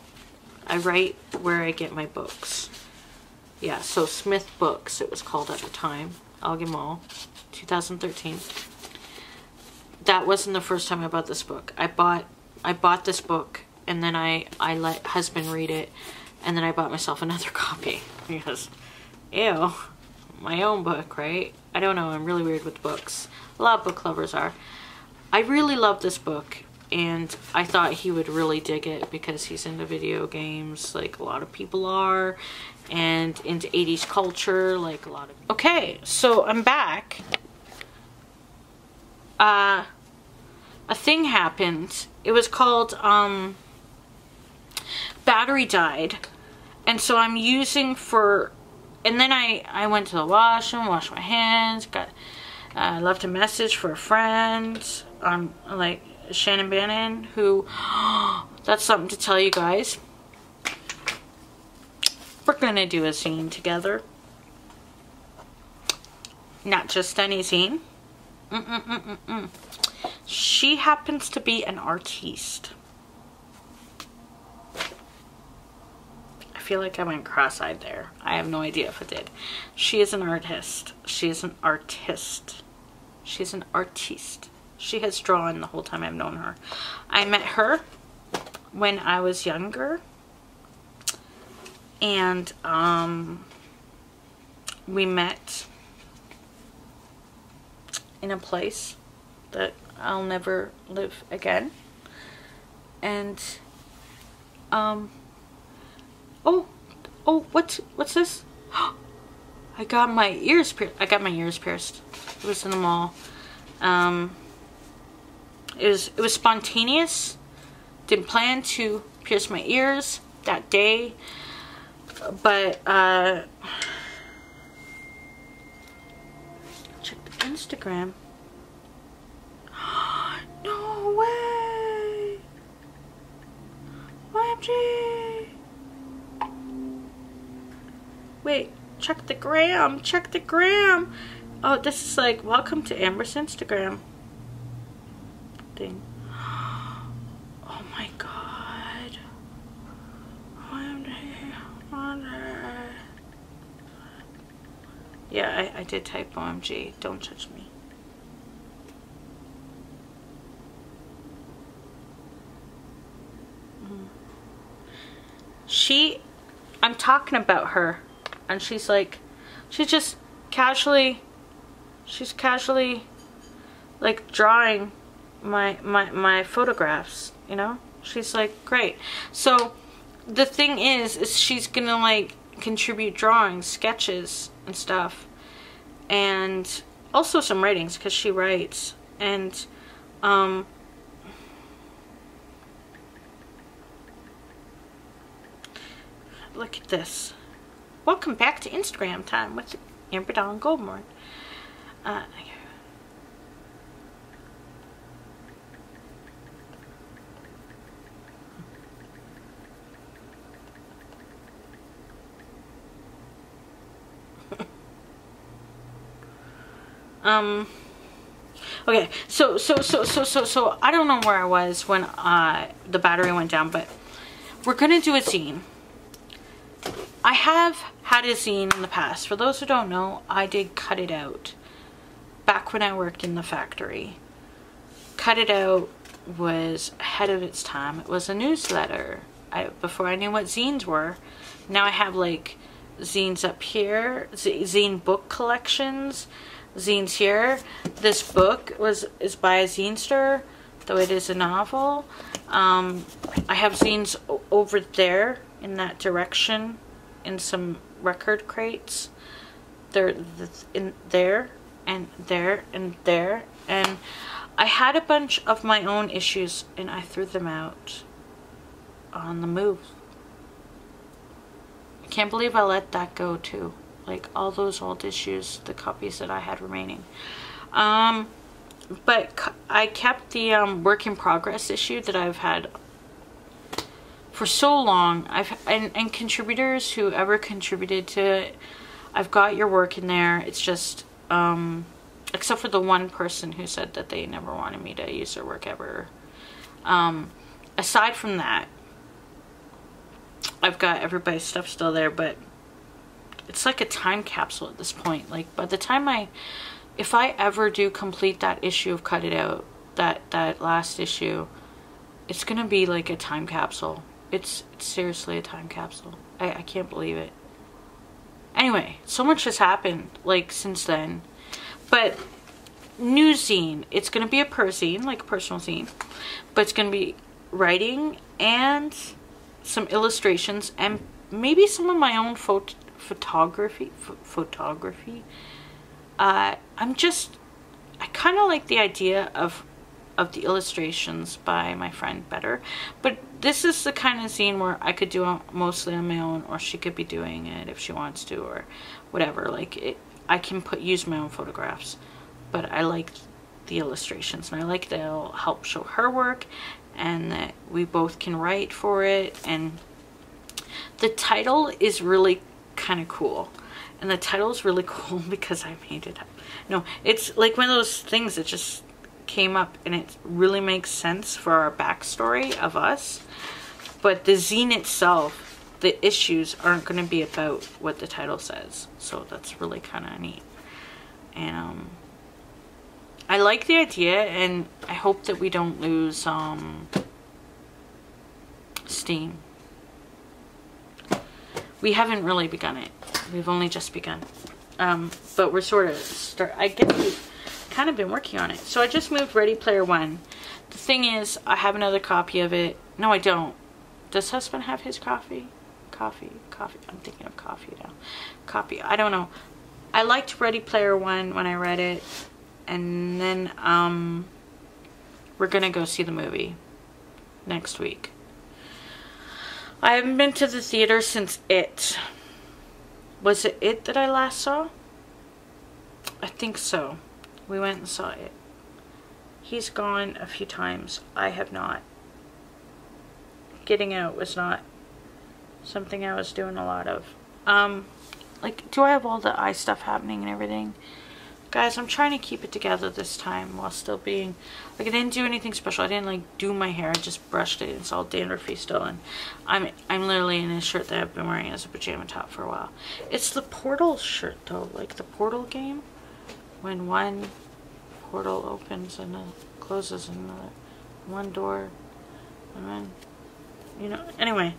I write where I get my books. Yeah, so Smith Books, it was called at the time. Elgin Mall, 2013. That wasn't the first time I bought this book. I bought this book, and then I let husband read it, and then I bought myself another copy. Because, ew, my own book, right? I don't know, I'm really weird with books. A lot of book lovers are. I really love this book, and I thought he would really dig it because he's into video games like a lot of people are, and into 80s culture like a lot of... Okay, so I'm back. A thing happened. It was called battery died, and so I'm using for... And then I went to the washroom, washed my hands, left a message for a friend, like Shannon Bannon, who, that's something to tell you guys. We're gonna do a zine together. Not just any zine. She happens to be an artiste. I feel like I went cross-eyed there. I have no idea if it did. She is an artist. She is an artist. She's an artiste. She has drawn the whole time I've known her. I met her when I was younger, and we met in a place that I'll never live again. And oh, what's this? I got my ears pierced. It was in the mall. It was spontaneous. Didn't plan to pierce my ears that day, but check the Instagram. No way! OMG! Wait, check the gram. Check the gram. Oh, this is like, welcome to Amber's Instagram thing. Oh my god. Yeah, I did type OMG. Don't judge me. I'm talking about her, and she's casually like drawing my photographs, you know? She's like, great. So the thing is she's gonna like contribute drawings, sketches and stuff, and also some writings because she writes. And look at this. Welcome back to Instagram time with Amber Dawn Goldmore. Okay, so I don't know where I was when the battery went down, but we're gonna do a zine. I have had a zine in the past. For those who don't know, I did Cut It Out back when I worked in the factory. Cut It Out was ahead of its time. It was a newsletter. Before I knew what zines were. Now I have like zines up here, zine book collections, zines here. This book is by a zinester, though it is a novel. I have zines over there in that direction in some record crates. They're in there and there and there, and I had a bunch of my own issues and I threw them out on the move. I can't believe I let that go too. Like all those old issues, the copies that I had remaining. But I kept the work in progress issue that I've had for so long. And contributors, whoever contributed to it, I've got your work in there. It's just, except for the one person who said that they never wanted me to use their work ever. Aside from that, I've got everybody's stuff still there, but it's like a time capsule at this point. Like, by the time if I ever do complete that issue of Cut It Out, that last issue, it's gonna be like a time capsule. It's seriously a time capsule. I can't believe it. Anyway, so much has happened, like, since then. But new zine, it's gonna be a zine, like a personal zine, but it's gonna be writing and some illustrations and maybe some of my own photography. I kind of like the idea of the illustrations by my friend better, but this is the kind of zine where I could do it mostly on my own, or she could be doing it if she wants to, or whatever. Like, I can use my own photographs, but I like the illustrations, and I like that it'll help show her work, and that we both can write for it. And the title is really kind of cool, and the title is really cool because I made it up. No, it's like one of those things that just came up, and it really makes sense for our backstory of us. But the zine itself, the issues aren't going to be about what the title says, so that's really kind of neat. And I like the idea, and I hope that we don't lose steam. We haven't really begun it. We've only just begun. But we're sort of I guess we've kind of been working on it. So I just moved Ready Player One. The thing is, I have another copy of it. No, I don't. Does husband have his coffee? Coffee. I'm thinking of coffee now. Copy. I don't know. I liked Ready Player One when I read it. And then we're gonna go see the movie next week. I haven't been to the theater since It. Was it It that I last saw? I think so. We went and saw It. He's gone a few times. I have not. Getting Out was not something I was doing a lot of. Like, do I have all the eye stuff happening and everything? Guys, I'm trying to keep it together this time while still being, like, I didn't do anything special. I didn't, like, do my hair. I just brushed it. It's all dandruffy still, and I'm literally in a shirt that I've been wearing as a pajama top for a while. It's the Portal shirt, though, like the Portal game, when one portal opens and closes another, one door, and then, you know, anyway,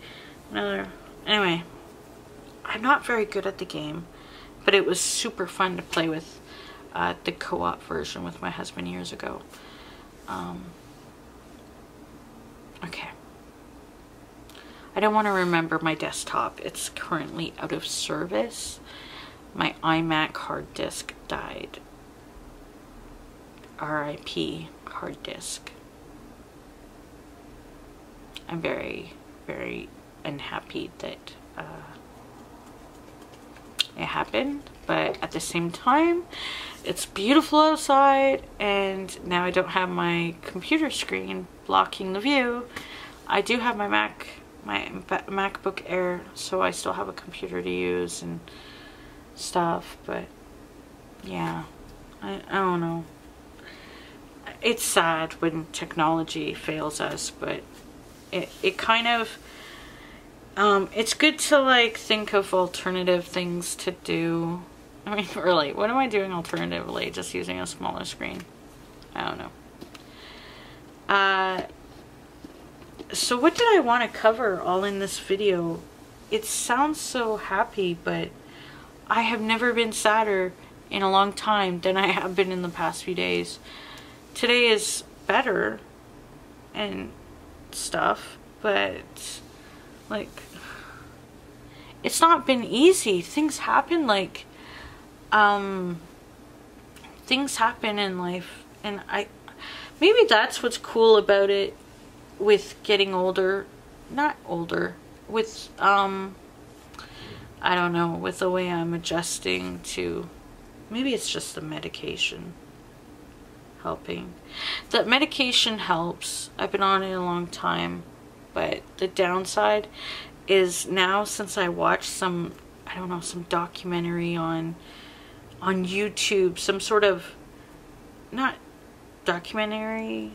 anyway, I'm not very good at the game, but it was super fun to play with. The co-op version with my husband years ago. Okay. I don't want to remember my desktop. It's currently out of service. My iMac hard disk died. RIP hard disk. I'm very, very unhappy that it happened, but at the same time, it's beautiful outside, and now I don't have my computer screen blocking the view. I do have my MacBook Air, so I still have a computer to use and stuff, but yeah, I don't know. It's sad when technology fails us, but it kind of, it's good to, like, think of alternative things to do. I mean, really, what am I doing alternatively? Just using a smaller screen? I don't know. So what did I want to cover all in this video? It sounds so happy, but I have never been sadder in a long time than I have been in the past few days. Today is better and stuff, but, like, it's not been easy. Things happen, like, things happen in life, and maybe that's what's cool about it with getting older. Not older, with, I don't know, with the way I'm adjusting to, maybe it's just the medication helping. That medication helps. I've been on it a long time, but the downside is now, since I watched some, I don't know, some documentary on YouTube, some sort of, not documentary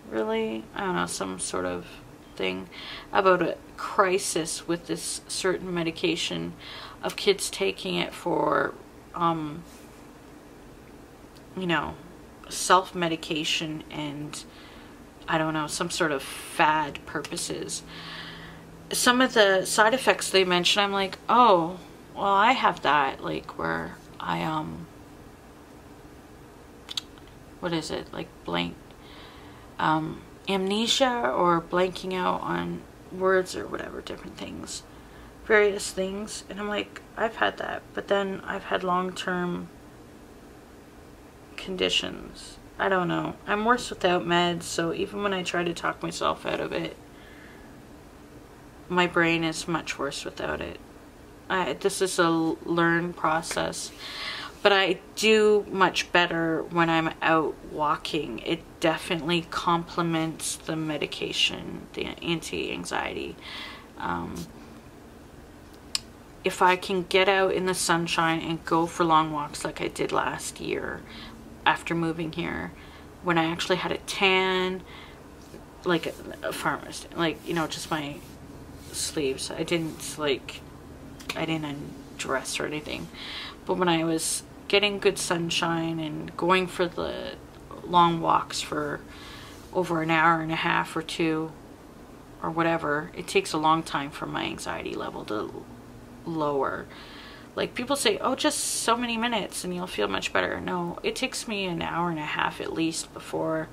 really, I don't know, some sort of thing about a crisis with this certain medication, of kids taking it for you know, self-medication and, I don't know, some sort of fad purposes. Some of the side effects they mention, I'm like, oh, well, I have that, like, where I what is it, like blank amnesia, or blanking out on words or whatever, different things, various things. And I'm like, I've had that, but then I've had long-term conditions. I don't know, I'm worse without meds, so even when I try to talk myself out of it, my brain is much worse without it. This is a learned process, but I do much better when I'm out walking. It definitely complements the medication, the anti-anxiety. If I can get out in the sunshine and go for long walks like I did last year after moving here, when I actually had a tan, like a farmer's, like, you know, just my sleeves. I didn't undress or anything, but when I was getting good sunshine and going for the long walks for over an hour and a half or two or whatever, it takes a long time for my anxiety level to lower. Like, people say, oh, just so many minutes and you'll feel much better. No, it takes me an hour and a half at least before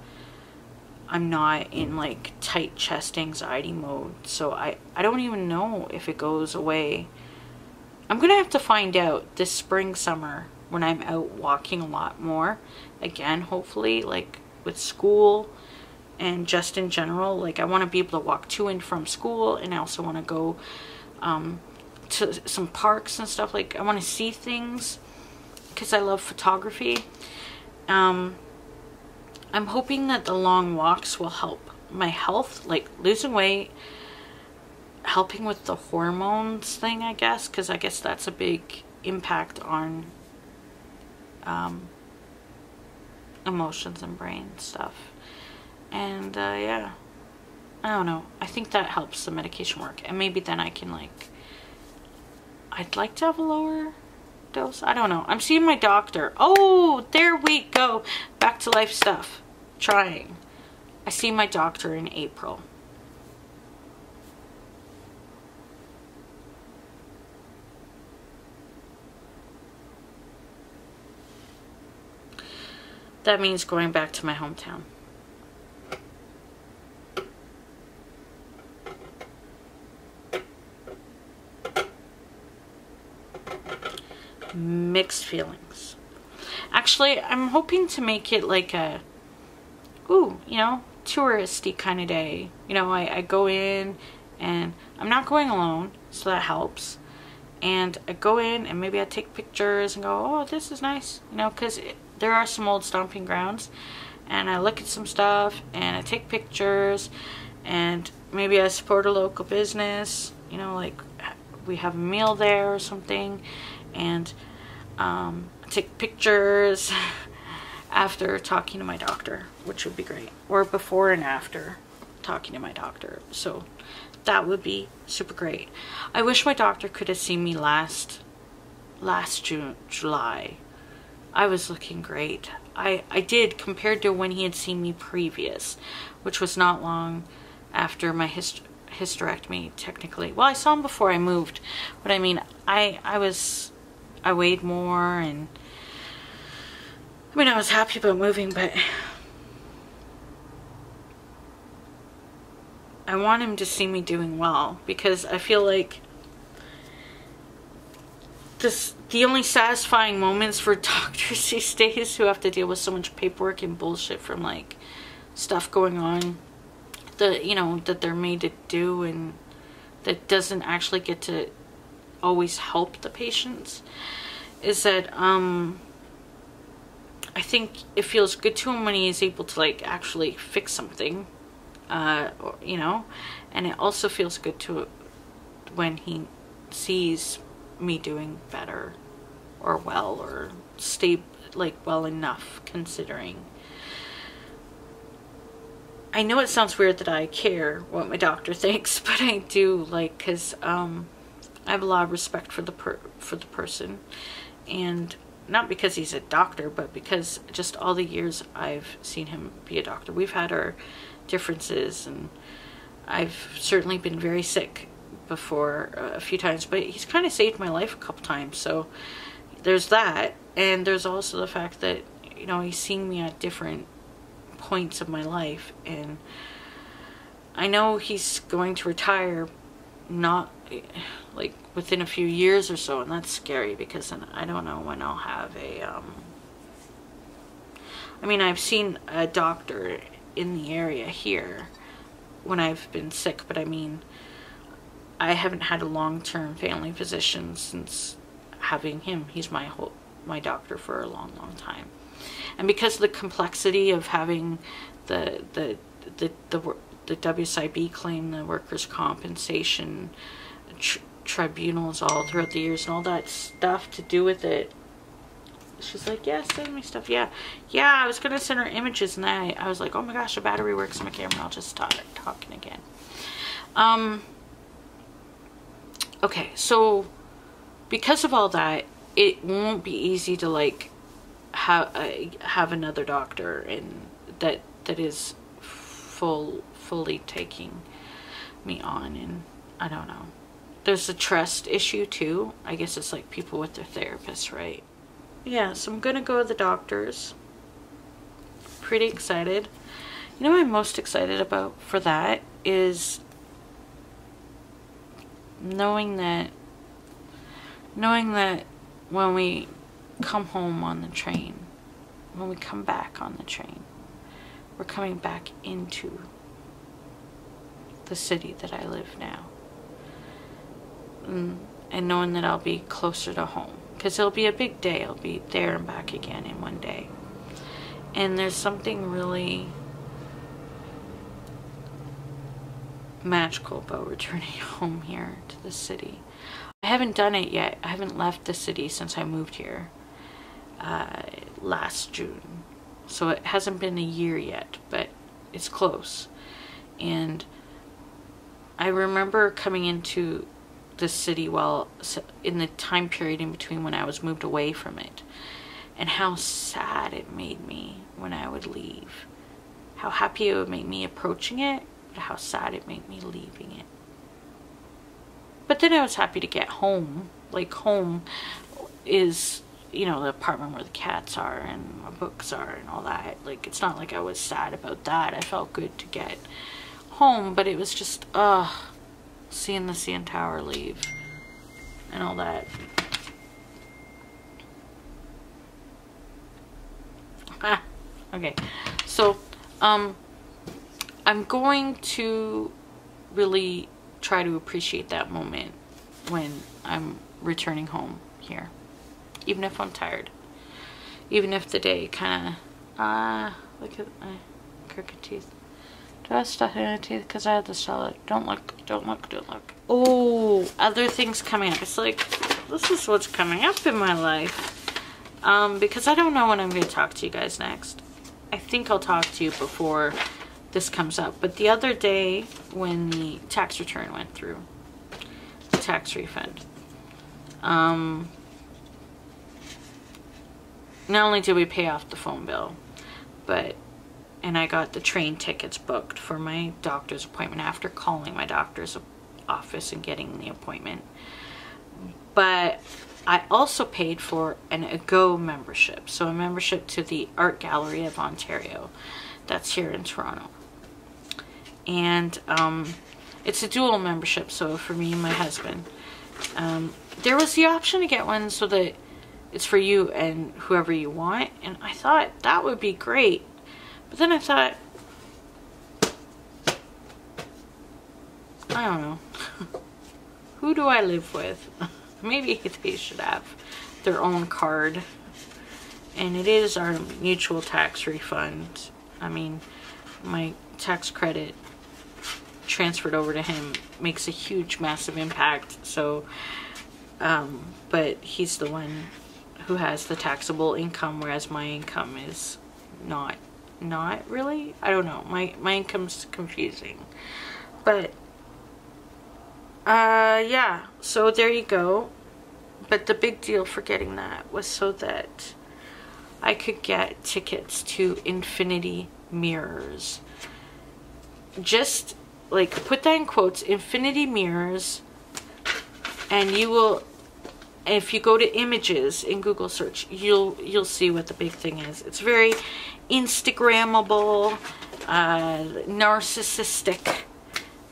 I'm not in like tight chest anxiety mode. So I don't even know if it goes away. I'm gonna have to find out this spring, summer, when I'm out walking a lot more again, hopefully, like with school and just in general. Like, I want to be able to walk to and from school, and I also want to go to some parks and stuff. Like, I want to see things because I love photography. I'm hoping that the long walks will help my health, like losing weight, helping with the hormones thing, I guess, because I guess that's a big impact on emotions and brain stuff. And yeah, I don't know, I think that helps the medication work, and maybe then I can, like, I'd like to have a lower dose. I don't know. I'm seeing my doctor. Oh, there we go. Back to life stuff. Trying. I see my doctor in April. That means going back to my hometown. Mixed feelings. Actually, I'm hoping to make it like a, ooh, you know, touristy kind of day. You know, I go in and I'm not going alone, so that helps. And I go in and maybe I take pictures and go, oh, this is nice, you know, because there are some old stomping grounds, and I look at some stuff and I take pictures, and maybe I support a local business, you know, like we have a meal there or something, and I take pictures after talking to my doctor, which would be great, or before and after talking to my doctor. So that would be super great. I wish my doctor could have seen me last July. I was looking great. I did, compared to when he had seen me previous, which was not long after my hysterectomy, technically. Well, I saw him before I moved, but I mean, I weighed more, and I mean, I was happy about moving, but I want him to see me doing well, because I feel like the only satisfying moments for doctors these days, who have to deal with so much paperwork and bullshit from like stuff going on that, you know, that they're made to do, and that doesn't actually get to always help the patients, is that I think it feels good to him when he is able to like actually fix something. you know, and it also feels good to when he sees me doing better or well or stay like well enough, considering. I know it sounds weird that I care what my doctor thinks, but I do, like, because I have a lot of respect for the person, and not because he's a doctor, but because just all the years I've seen him be a doctor. We've had our differences, and I've certainly been very sick before a few times, but he's kind of saved my life a couple times. So there's that, and there's also the fact that, you know, he's seeing me at different points of my life, and I know he's going to retire not like within a few years or so, and that's scary because then I don't know when I'll have a I mean, I've seen a doctor in the area here when I've been sick, but I mean, I haven't had a long-term family physician since having him. He's my doctor for a long time. And because of the complexity of having the WSIB claim, the workers' compensation tribunals all throughout the years and all that stuff to do with it, she's like, yeah, send me stuff. Yeah, I was gonna send her images, and then I was like, oh my gosh, the battery works on my camera. I'll just start talking again. Okay, so because of all that, it won't be easy to like have another doctor and that is fully taking me on, and I don't know. There's a trust issue too. I guess it's like people with their therapists, right? Yeah, so I'm gonna go to the doctor's. Pretty excited. You know what I'm most excited about for that is knowing that when we come home on the train, when we come back on the train, we're coming back into the city that I live now. And knowing that I'll be closer to home, because it'll be a big day. I'll be there and back again in one day. And there's something really magical about returning home here to the city. I haven't done it yet. I haven't left the city since I moved here last June. So it hasn't been a year yet, but it's close. And I remember coming into the city in the time period in between when I was moved away from it, and how sad it made me when I would leave. How happy it would make me approaching it, but how sad it made me leaving it. But then I was happy to get home. Like, home is, you know, the apartment where the cats are and my books are and all that. Like, it's not like I was sad about that. I felt good to get home, but it was just, seeing the CN Tower leave and all that. Okay, so I'm going to really try to appreciate that moment when I'm returning home here, even if I'm tired, even if the day kind of look at my crooked teeth. Do I have stuff in my teeth? Because I had to sell it. Don't look. Oh, other things coming up. It's like, this is what's coming up in my life. Because I don't know when I'm going to talk to you guys next. I think I'll talk to you before this comes up. But the other day when the tax return went through, the tax refund, not only did we pay off the phone bill, and I got the train tickets booked for my doctor's appointment after calling my doctor's office and getting the appointment. But I also paid for an AGO membership, so a membership to the Art Gallery of Ontario that's here in Toronto. And it's a dual membership, so for me and my husband. There was the option to get one so that it's for you and whoever you want, and I thought that would be great. But then I thought, I don't know, who do I live with? Maybe they should have their own card. And it is our mutual tax refund. I mean, my tax credit transferred over to him makes a huge, massive impact. So, but he's the one who has the taxable income, whereas my income is not really. I don't know. My income's confusing, but yeah. So there you go. But the big deal for getting that was so that I could get tickets to Infinity Mirrors. Just like put that in quotes, Infinity Mirrors, and you will, if you go to images in Google search, you'll see what the big thing is. It's very Instagrammable, narcissistic,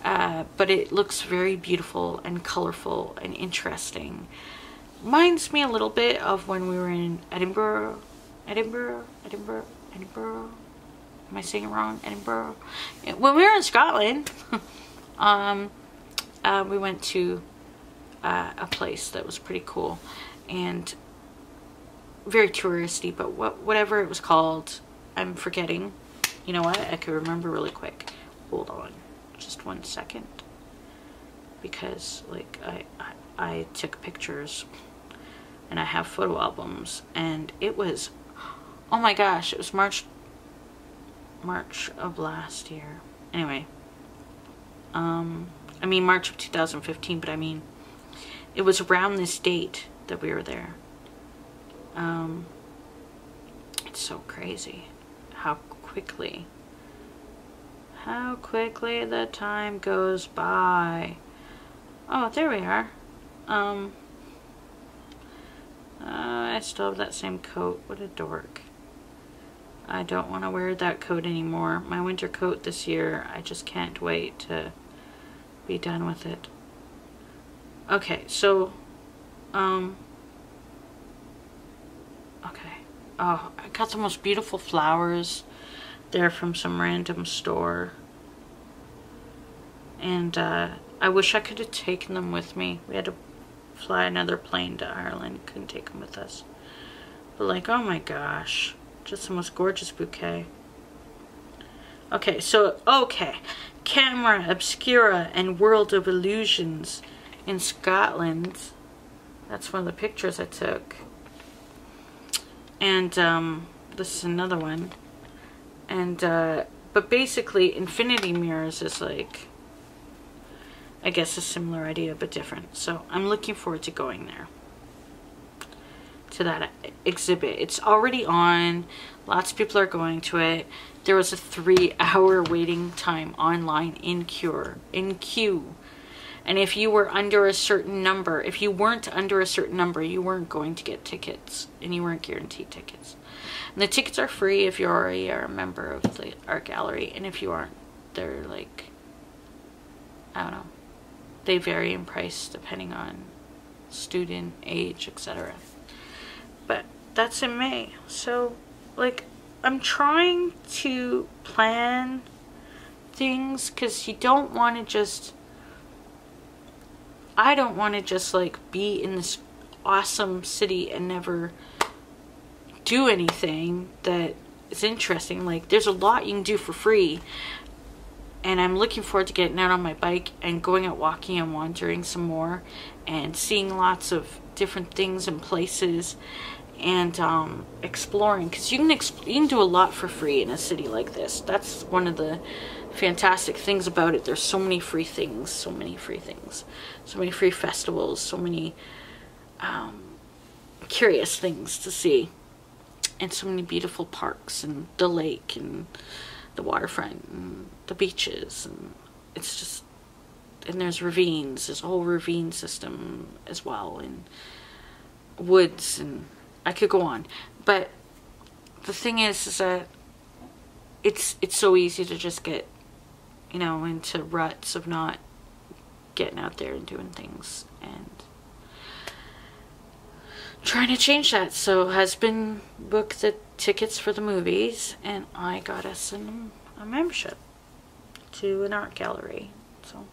but it looks very beautiful and colorful and interesting. Reminds me a little bit of when we were in Edinburgh. Am I saying it wrong? Edinburgh. When we were in Scotland, we went to a place that was pretty cool and very touristy, but whatever it was called, I'm forgetting. You know what? I could remember really quick. Hold on, just 1 second, because like I took pictures and I have photo albums, and it was, oh my gosh, it was March of last year. Anyway, I mean March of 2015, but I mean it was around this date that we were there. It's so crazy how quickly the time goes by. Oh, there we are. I still have that same coat. What a dork. I don't want to wear that coat anymore. My winter coat this year, I just can't wait to be done with it. Okay, so, okay. Oh, I got the most beautiful flowers there from some random store. And, I wish I could have taken them with me. We had to fly another plane to Ireland. Couldn't take them with us. But like, oh my gosh. Just the most gorgeous bouquet. Okay, so, okay. Camera Obscura and World of Illusions in Scotland. That's one of the pictures I took. And, this is another one. And, but basically, Infinity Mirrors is like, I guess a similar idea, but different. So, I'm looking forward to going there. To that exhibit. It's already on. Lots of people are going to it. There was a 3-hour waiting time online in queue. And if you were under a certain number, if you weren't under a certain number, you weren't going to get tickets, and you weren't guaranteed tickets. And the tickets are free if you already are a member of the art gallery, and if you aren't, they're like, I don't know, they vary in price depending on student age, etc. But that's in May. So, like, I'm trying to plan things, because you don't want to just, I don't want to just like be in this awesome city and never do anything that is interesting. Like, there's a lot you can do for free, and I'm looking forward to getting out on my bike and going out walking and wandering some more and seeing lots of different things and places and exploring, because you can do a lot for free in a city like this. That's one of the fantastic things about it. There's so many free things, so many free festivals, so many curious things to see, and so many beautiful parks, and the lake, and the waterfront, and the beaches, and it's just, and there's ravines. There's a whole ravine system as well, and woods, and I could go on. But the thing is that it's so easy to just get, you know, into ruts of not getting out there and doing things, and trying to change that. So husband booked the tickets for the movies, and I got us a membership to an art gallery. So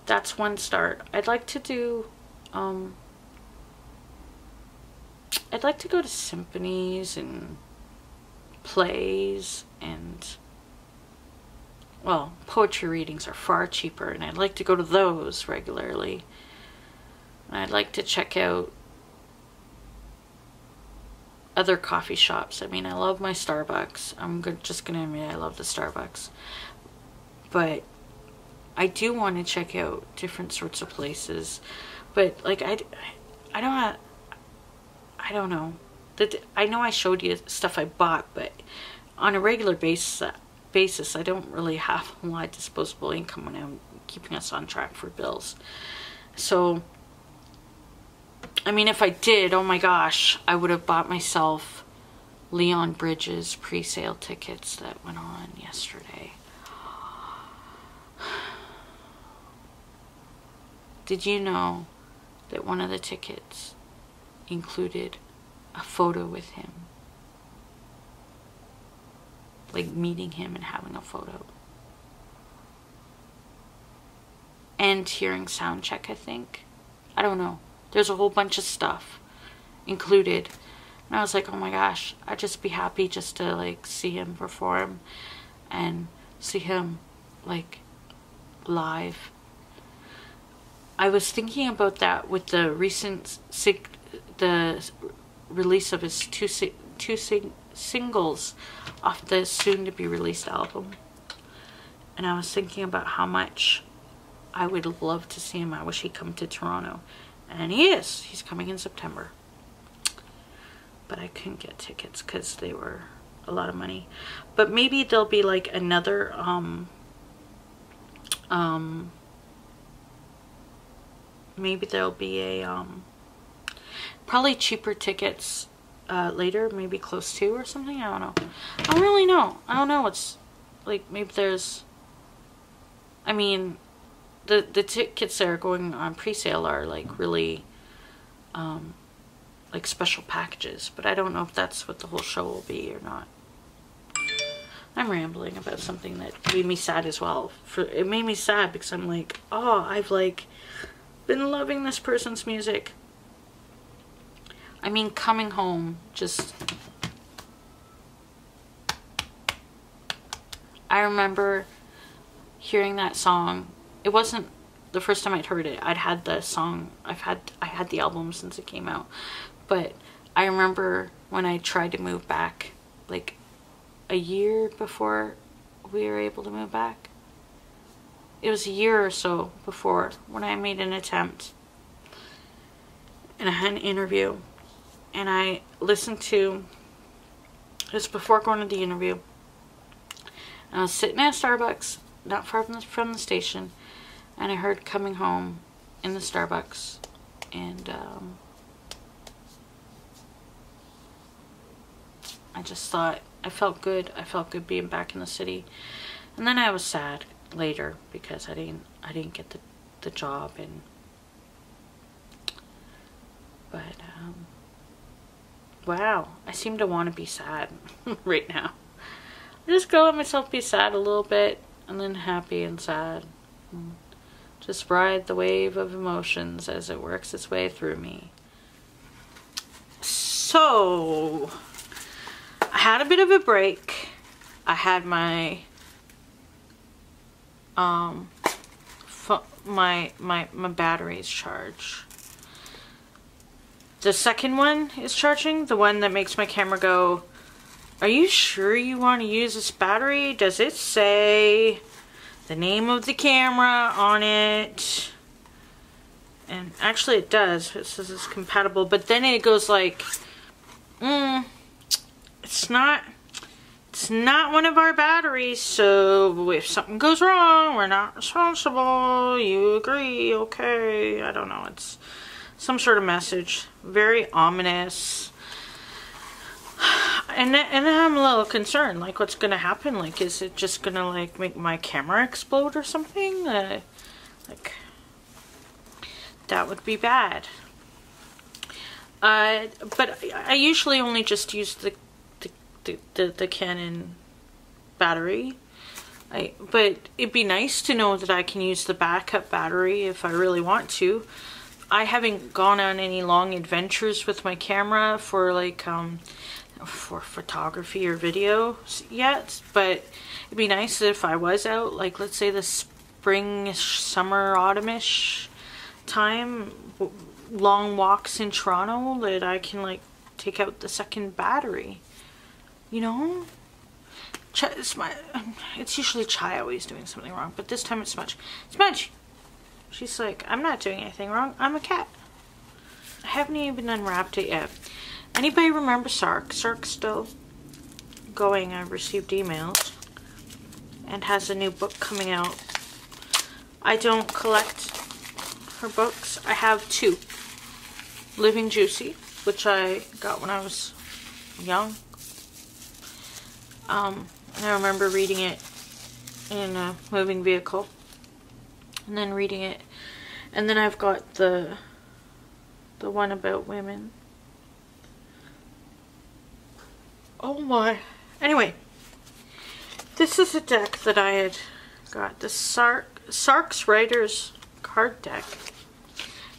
that's one start. I'd like to do I'd like to go to symphonies and plays and well, poetry readings are far cheaper, and I'd like to go to those regularly. And I'd like to check out other coffee shops. I mean, I love my Starbucks. Just gonna admit I love the Starbucks. But I do want to check out different sorts of places. But like I don't know. I know I showed you stuff I bought, but on a regular basis, I don't really have a lot of disposable income when I'm keeping us on track for bills. So, I mean, if I did, oh my gosh, I would have bought myself Leon Bridges pre-sale tickets that went on yesterday. Did you know that one of the tickets included a photo with him? Like meeting him and having a photo. And hearing sound check, I think. I don't know. There's a whole bunch of stuff included. And I was like, oh my gosh, I'd just be happy just to like see him perform and see him like live. I was thinking about that with the recent the release of his two singles off the soon-to-be released album. And I was thinking about how much I would love to see him. I wish he'd come to Toronto. And he is. He's coming in September. But I couldn't get tickets because they were a lot of money. But maybe there'll be like another maybe there'll be a probably cheaper tickets later, maybe close to or something. I don't know. I don't really know. I don't know what's like. Maybe there's, I mean, the tickets that are going on pre-sale are like really like special packages, but I don't know if that's what the whole show will be or not. I'm rambling about something that made me sad as well. It made me sad because I'm like, oh, I've like been loving this person's music. I mean, Coming Home, just, I remember hearing that song. It wasn't the first time I'd heard it. I'd had the song, I had the album since it came out. But I remember when I tried to move back, like a year before we were able to move back. It was a year or so before when I made an attempt. And I had an interview. And I listened to, it was before going to the interview. And I was sitting at Starbucks, not far from the station. And I heard Coming Home in the Starbucks. And I just thought, I felt good. I felt good being back in the city. And then I was sad later because I didn't get the job. And but wow, I seem to want to be sad right now. I just go let myself be sad a little bit and then happy and sad. And just ride the wave of emotions as it works its way through me. So I had a bit of a break. I had my my batteries charged. The second one is charging, the one that makes my camera go, are you sure you want to use this battery? Does it say the name of the camera on it? And actually it does. It says it's compatible, but then it goes like, it's not one of our batteries, so if something goes wrong, we're not responsible. You agree? Okay. I don't know. It's some sort of message. Very ominous. And then I'm a little concerned. Like, what's gonna happen? Like, is it just gonna like make my camera explode or something? Like, that would be bad. But I usually only just use the Canon battery. But it'd be nice to know that I can use the backup battery if I really want to. I haven't gone on any long adventures with my camera for like for photography or video yet, but it'd be nice if I was out, like let's say the spring-ish, summer, autumn-ish time, long walks in Toronto, that I can like take out the second battery, you know? It's usually Chai always doing something wrong, but this time it's Smudge. Smudge! She's like, I'm not doing anything wrong, I'm a cat. I haven't even unwrapped it yet. Anybody remember Sark? Sark's still going. I've received emails and has a new book coming out. I don't collect her books. I have 2. Living Juicy, which I got when I was young. And I remember reading it in a moving vehicle and then reading it. And then I've got the one about women. Oh my. Anyway, this is a deck that I had got. The Sark's Writers card deck.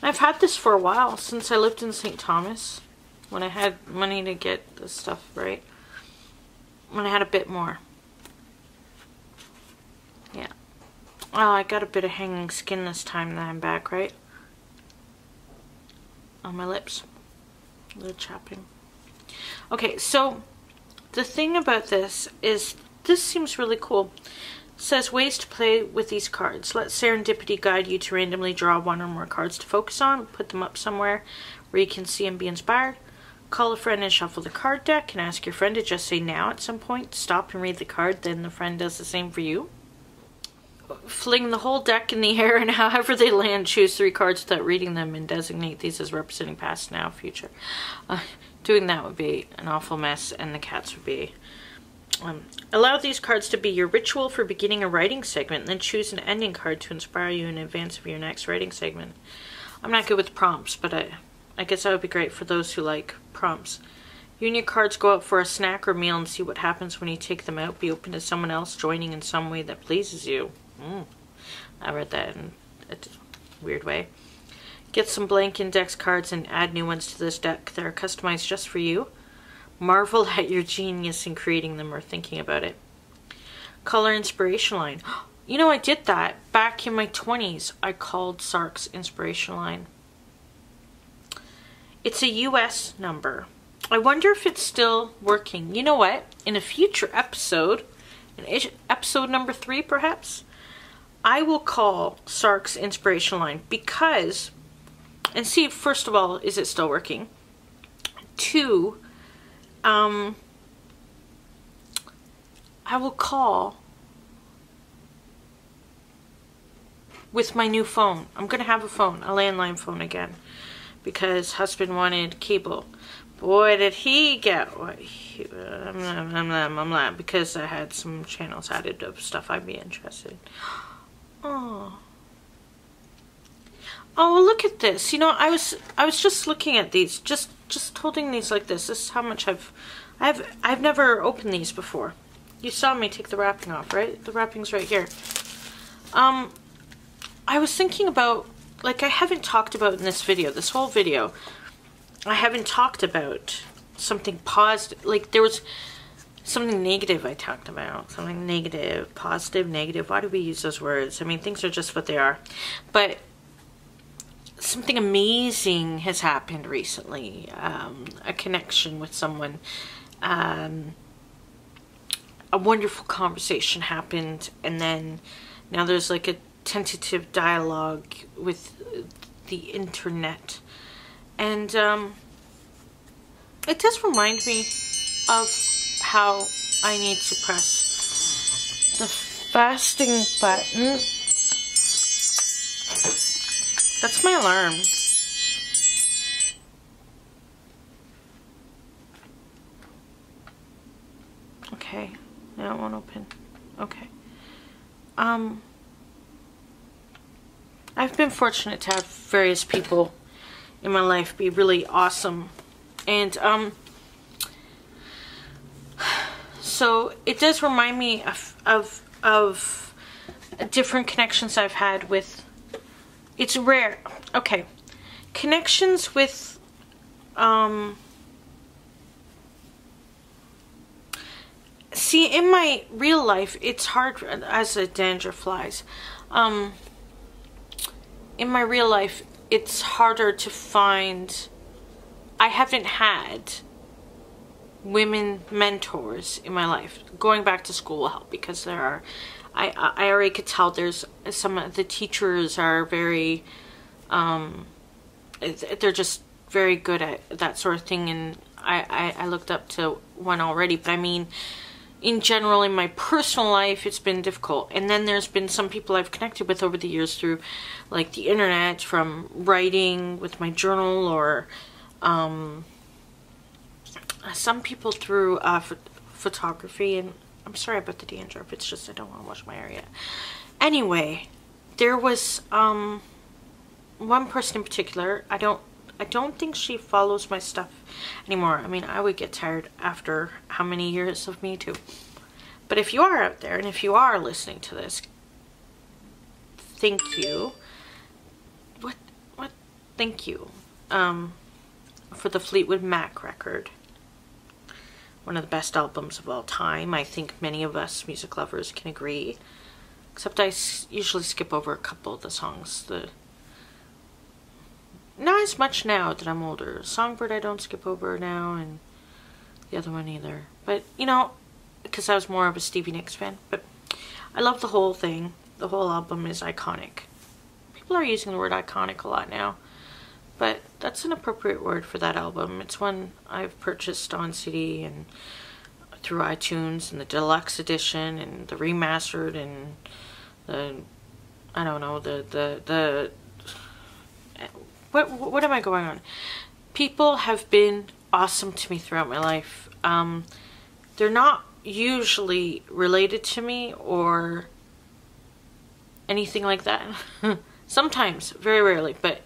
And I've had this for a while, since I lived in St. Thomas, when I had money to get this stuff, right? When I had a bit more. Yeah. Oh, I got a bit of hanging skin this time that I'm back, right? On my lips. A little chapping. Okay, so the thing about this is, this seems really cool. It says ways to play with these cards. Let serendipity guide you to randomly draw one or more cards to focus on. Put them up somewhere where you can see and be inspired. Call a friend and shuffle the card deck and ask your friend to just say now at some point. Stop and read the card, then the friend does the same for you. Fling the whole deck in the air, and however they land, choose 3 cards without reading them and designate these as representing past, now, future. Doing that would be an awful mess, and the cats would be. Allow these cards to be your ritual for beginning a writing segment, and then choose an ending card to inspire you in advance of your next writing segment. I'm not good with prompts, but I guess that would be great for those who like prompts. You and your cards go out for a snack or meal and see what happens when you take them out. Be open to someone else joining in some way that pleases you. I read that in a weird way. Get some blank index cards and add new ones to this deck that are customized just for you. Marvel at your genius in creating them or thinking about it. Color inspiration line. You know, I did that back in my 20s. I called Sark's inspiration line. It's a US number. I wonder if it's still working. You know what? In a future episode, in episode number 3 perhaps, I will call Sark's inspiration line because, and see, first of all, is it still working? 2, I will call with my new phone. I'm going to have a phone, a landline phone again, because husband wanted cable. Boy, did he get what because I had some channels added of stuff I'd be interested in. Oh. Oh, well, look at this. You know, I was just looking at these, just holding these like this. This is how much I've never opened these before. You saw me take the wrapping off, right? The wrapping's right here. I was thinking about, like, I haven't talked about in this video, this whole video, I haven't talked about something positive. Like, there was something negative I talked about. Something negative, positive, negative. Why do we use those words? I mean, things are just what they are. But something amazing has happened recently. A connection with someone. A wonderful conversation happened. And then now there's like a tentative dialogue with the internet. And it does remind me of how I need to press the fasting button. That's my alarm. Okay, now it won't open. Okay. I've been fortunate to have various people in my life be really awesome, and so it does remind me of different connections I've had with, it's rare, okay, connections with See, in my real life, it's hard as a danger flies. In my real life, it's harder to find. I haven't had women mentors in my life. Going back to school will help, because there are, I already could tell there's some of the teachers are very, they're just very good at that sort of thing, and I looked up to one already. But I mean, in general, in my personal life, it's been difficult. And then there's been some people I've connected with over the years through like the internet, from writing with my journal, or some people through photography. And I'm sorry about the dandruff, it's just I don't want to wash my hair yet. Anyway, there was one person in particular. I don't think she follows my stuff anymore. I mean, I would get tired after how many years of Me Too. But if you are out there, and if you are listening to this, thank you. What? Thank you. For the Fleetwood Mac record. One of the best albums of all time. I think many of us music lovers can agree. Except I usually skip over a couple of the songs. Not as much now that I'm older. Songbird I don't skip over now, and the other one either. But, you know, because I was more of a Stevie Nicks fan. But I love the whole thing. The whole album is iconic. People are using the word iconic a lot now, but that's an appropriate word for that album. It's one I've purchased on CD and through iTunes, and the deluxe edition, and the remastered, and the, I don't know, what am I going on? People have been awesome to me throughout my life. They're not usually related to me or anything like that. Sometimes, very rarely, but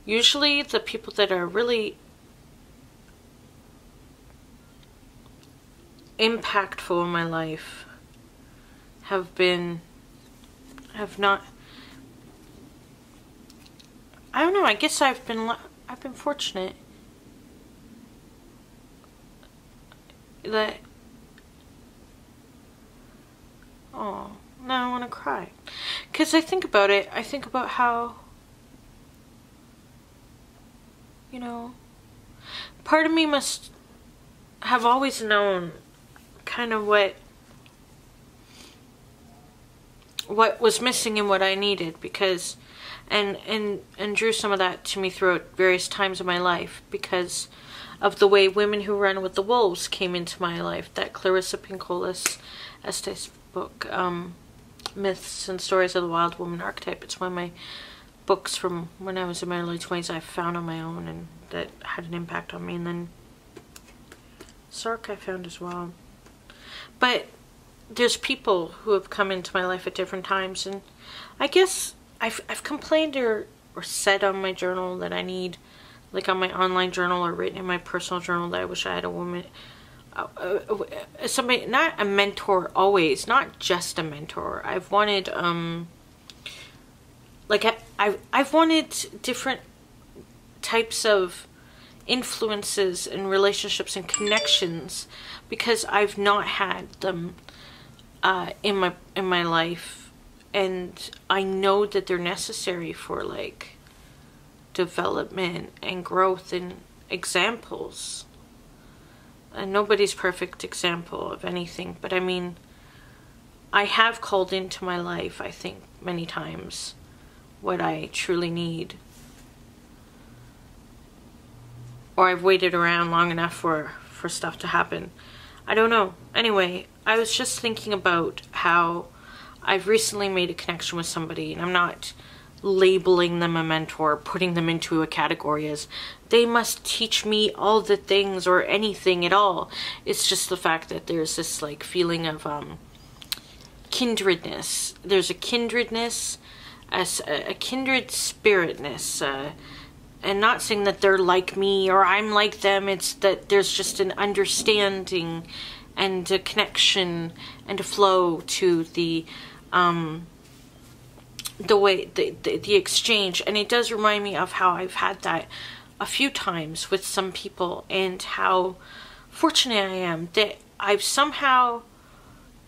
usually the people that are really impactful in my life have not, I don't know, I guess I've been fortunate that, oh, now I want to cry. Because I think about it, I think about how, you know, part of me must have always known kind of what was missing and what I needed, because and drew some of that to me throughout various times of my life, because of the way Women Who Run with the Wolves came into my life. That Clarissa Pinkolas Estes book, Myths and Stories of the Wild Woman Archetype. It's one of my books from when I was in my early 20s I found on my own, and that had an impact on me. And then Sark I found as well. But there's people who have come into my life at different times, and I guess I've complained or said on my journal that I need, like on my online journal or written in my personal journal, that I wish I had a woman, somebody, not a mentor always, not just a mentor. I've wanted, like I've wanted different types of influences and relationships and connections, because I've not had them in my life, and I know that they're necessary for like development and growth and examples. And nobody's perfect example of anything, but I mean, I have called into my life, I think, many times what I truly need. Or I've waited around long enough for stuff to happen. I don't know. Anyway, I was just thinking about how I've recently made a connection with somebody, and I'm not labeling them a mentor, putting them into a category as they must teach me all the things or anything at all. It's just the fact that there's this like feeling of kindredness. There's a kindredness, a kindred spiritness, and not saying that they're like me or I'm like them. It's that there's just an understanding and a connection and a flow to the way the exchange. And it does remind me of how I've had that a few times with some people, and how fortunate I am that I've somehow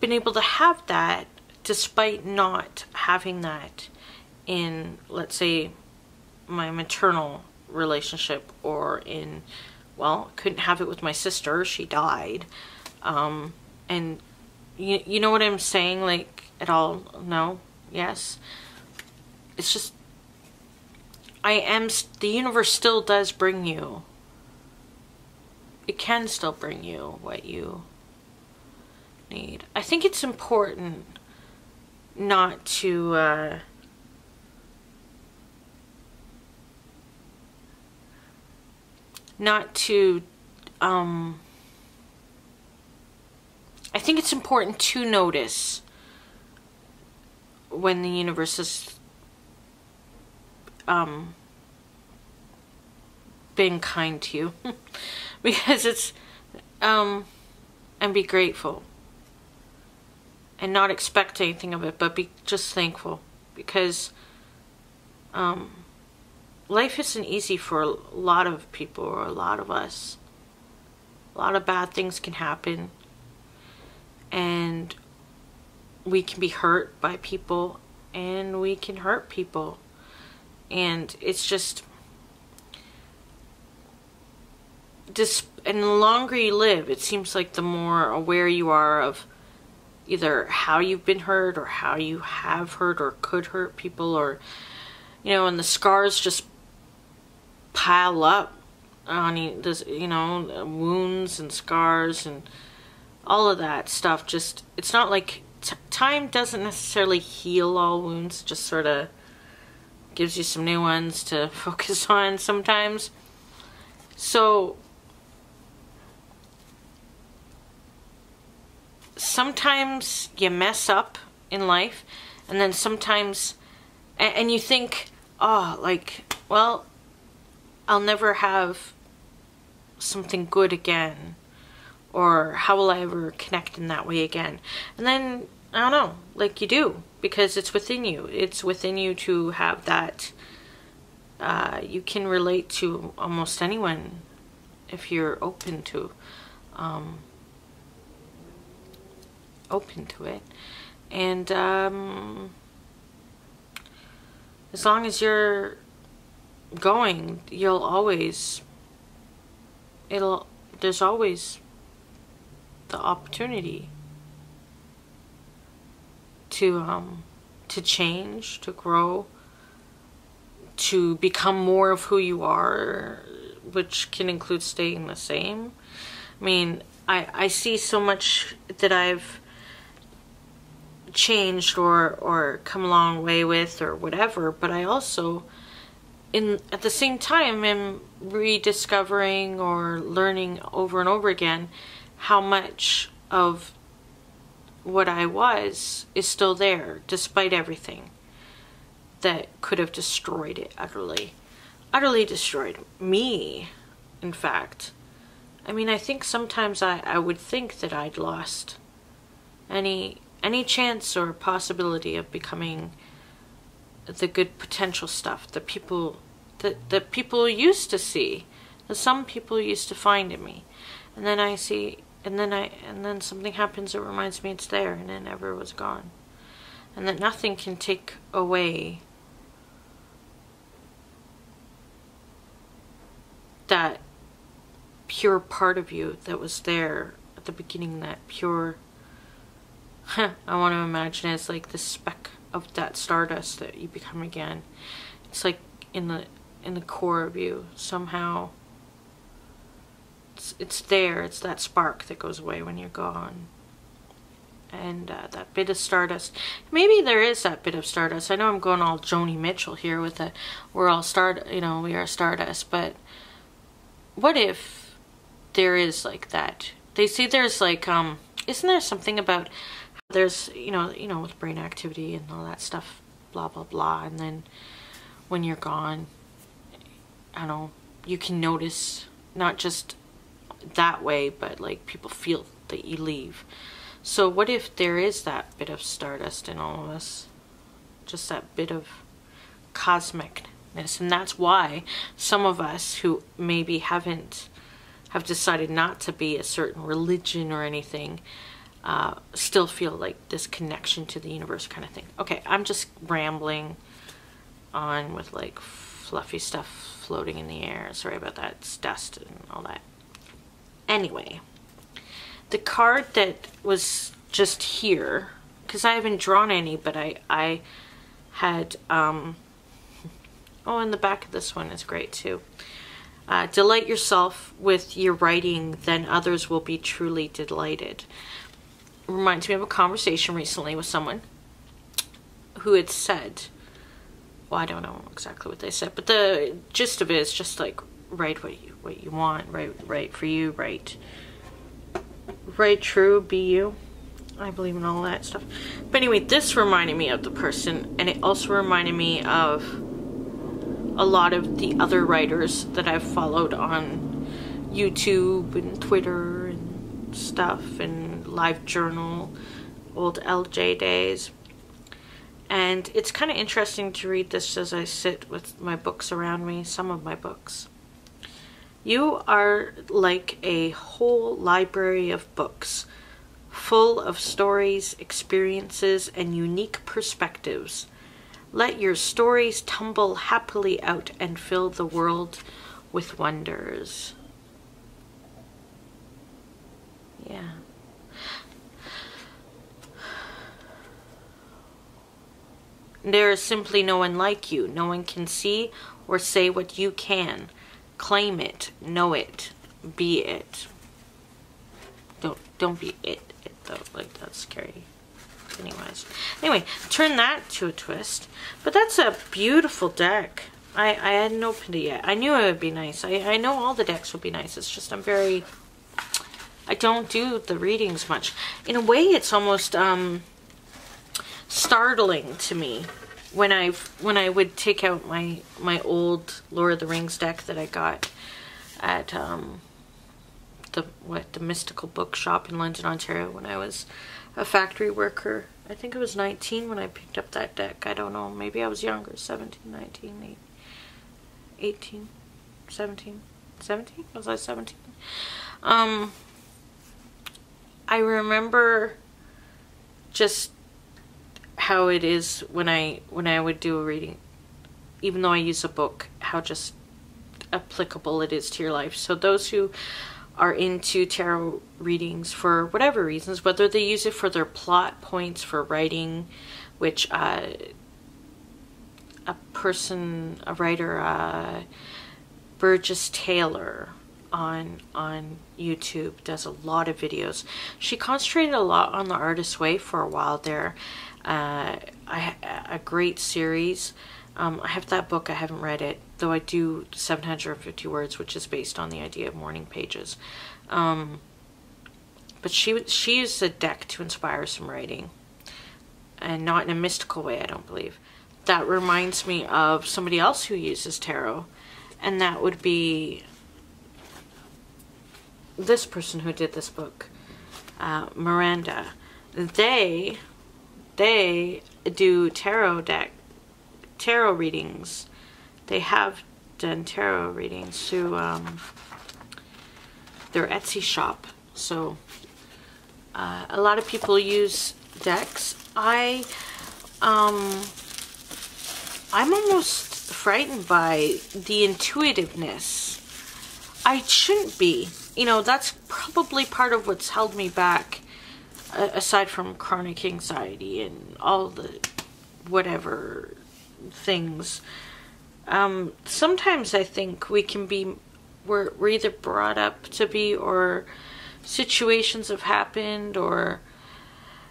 been able to have that despite not having that in, let's say, my maternal relationship, or in, well, couldn't have it with my sister, she died. And you know what I'm saying, like, at all? No? Yes? It's just, the universe still does bring you, it can still bring you what you need. I think it's important not to, I think it's important to notice when the universe is being kind to you. Because it's and be grateful and not expect anything of it, but be just thankful, because life isn't easy for a lot of people, or a lot of us. A lot of bad things can happen, and we can be hurt by people, and we can hurt people, and it's just, and the longer you live, it seems like the more aware you are of either how you've been hurt, or how you have hurt or could hurt people, or, you know, and the scars just pile up on this, you know, wounds and scars and all of that stuff. Just, it's not like time doesn't necessarily heal all wounds, just sort of gives you some new ones to focus on sometimes. So sometimes you mess up in life, and then sometimes, and you think, oh, like, well, I'll never have something good again, or how will I ever connect in that way again? And then, I don't know, like, you do, because it's within you. It's within you to have that. You can relate to almost anyone if you're open to it. And as long as you're going, you'll always, there's always the opportunity to change, to grow, to become more of who you are, which can include staying the same. I mean, I see so much that I've changed or come a long way with, or whatever, but I also, at the same time, am rediscovering or learning over and over again how much of what I was is still there, despite everything that could have destroyed it, utterly destroyed me, in fact. I mean, I think sometimes I would think that I'd lost any chance or possibility of becoming the good potential stuff that people used to see, that some people used to find in me. And then I see, and then something happens that reminds me it's there, and it never was gone. And that nothing can take away that pure part of you that was there at the beginning, that pure, I want to imagine it's like the speck of that stardust that you become again. It's like in the core of you, somehow it's there. It's that spark that goes away when you're gone. And that bit of stardust, maybe there is that bit of stardust. I know I'm going all Joni Mitchell here with the we're all we are stardust, but what if there is like that? They say there's like isn't there something about there's you know with brain activity and all that stuff, blah blah blah, and then when you're gone, I don't know, you can notice not just that way, but like people feel that you leave. So what if there is that bit of stardust in all of us, just that bit of cosmicness? And that's why some of us who maybe have decided not to be a certain religion or anything, still feel like this connection to the universe kind of thing. Okay, I'm just rambling on with like fluffy stuff floating in the air. Sorry about that. It's dust and all that. Anyway, the card that was just here, because I haven't drawn any, but I had, oh, and the back of this one is great too. Delight yourself with your writing, then others will be truly delighted. Reminds me of a conversation recently with someone who had said, well, I don't know exactly what they said, but the gist of it is just like, write what you want, write for you, write true, be you. I believe in all that stuff. But anyway, this reminded me of the person, and it also reminded me of a lot of the other writers that I've followed on YouTube and Twitter and stuff, and LiveJournal, old LJ days. And it's kind of interesting to read this as I sit with my books around me, some of my books. You are like a whole library of books, full of stories, experiences, and unique perspectives. Let your stories tumble happily out and fill the world with wonders. Yeah. There is simply no one like you. No one can see or say what you can. Claim it, know it, be it. Don't be it though. Like, that's scary. Anyway, turn that to a twist. But that's a beautiful deck. I hadn't opened it yet. I knew it would be nice. I know all the decks would be nice. It's just I don't do the readings much. In a way, it's almost startling to me when I would take out my old Lord of the Rings deck that I got at the Mystical Bookshop in London, Ontario, when I was a factory worker. I think it was 19 when I picked up that deck. I don't know, maybe I was younger, 17, 19, 18, 17, was I 17? I remember just how it is when I would do a reading, even though I use a book, how just applicable it is to your life. So those who are into tarot readings for whatever reasons, whether they use it for their plot points for writing, which a writer, Burgess Taylor on YouTube does a lot of videos. She concentrated a lot on the Artist's Way for a while there. A great series. I have that book. I haven't read it, though I do 750 Words, which is based on the idea of morning pages. But she used a deck to inspire some writing, and not in a mystical way, I don't believe. That reminds me of somebody else who uses tarot, and that would be this person who did this book, Miranda. They do tarot readings. They have done tarot readings through their Etsy shop. So a lot of people use decks. I'm almost frightened by the intuitiveness. I shouldn't be. You know, that's probably part of what's held me back, aside from chronic anxiety and all the whatever things. Sometimes I think we're either brought up to be, or situations have happened, or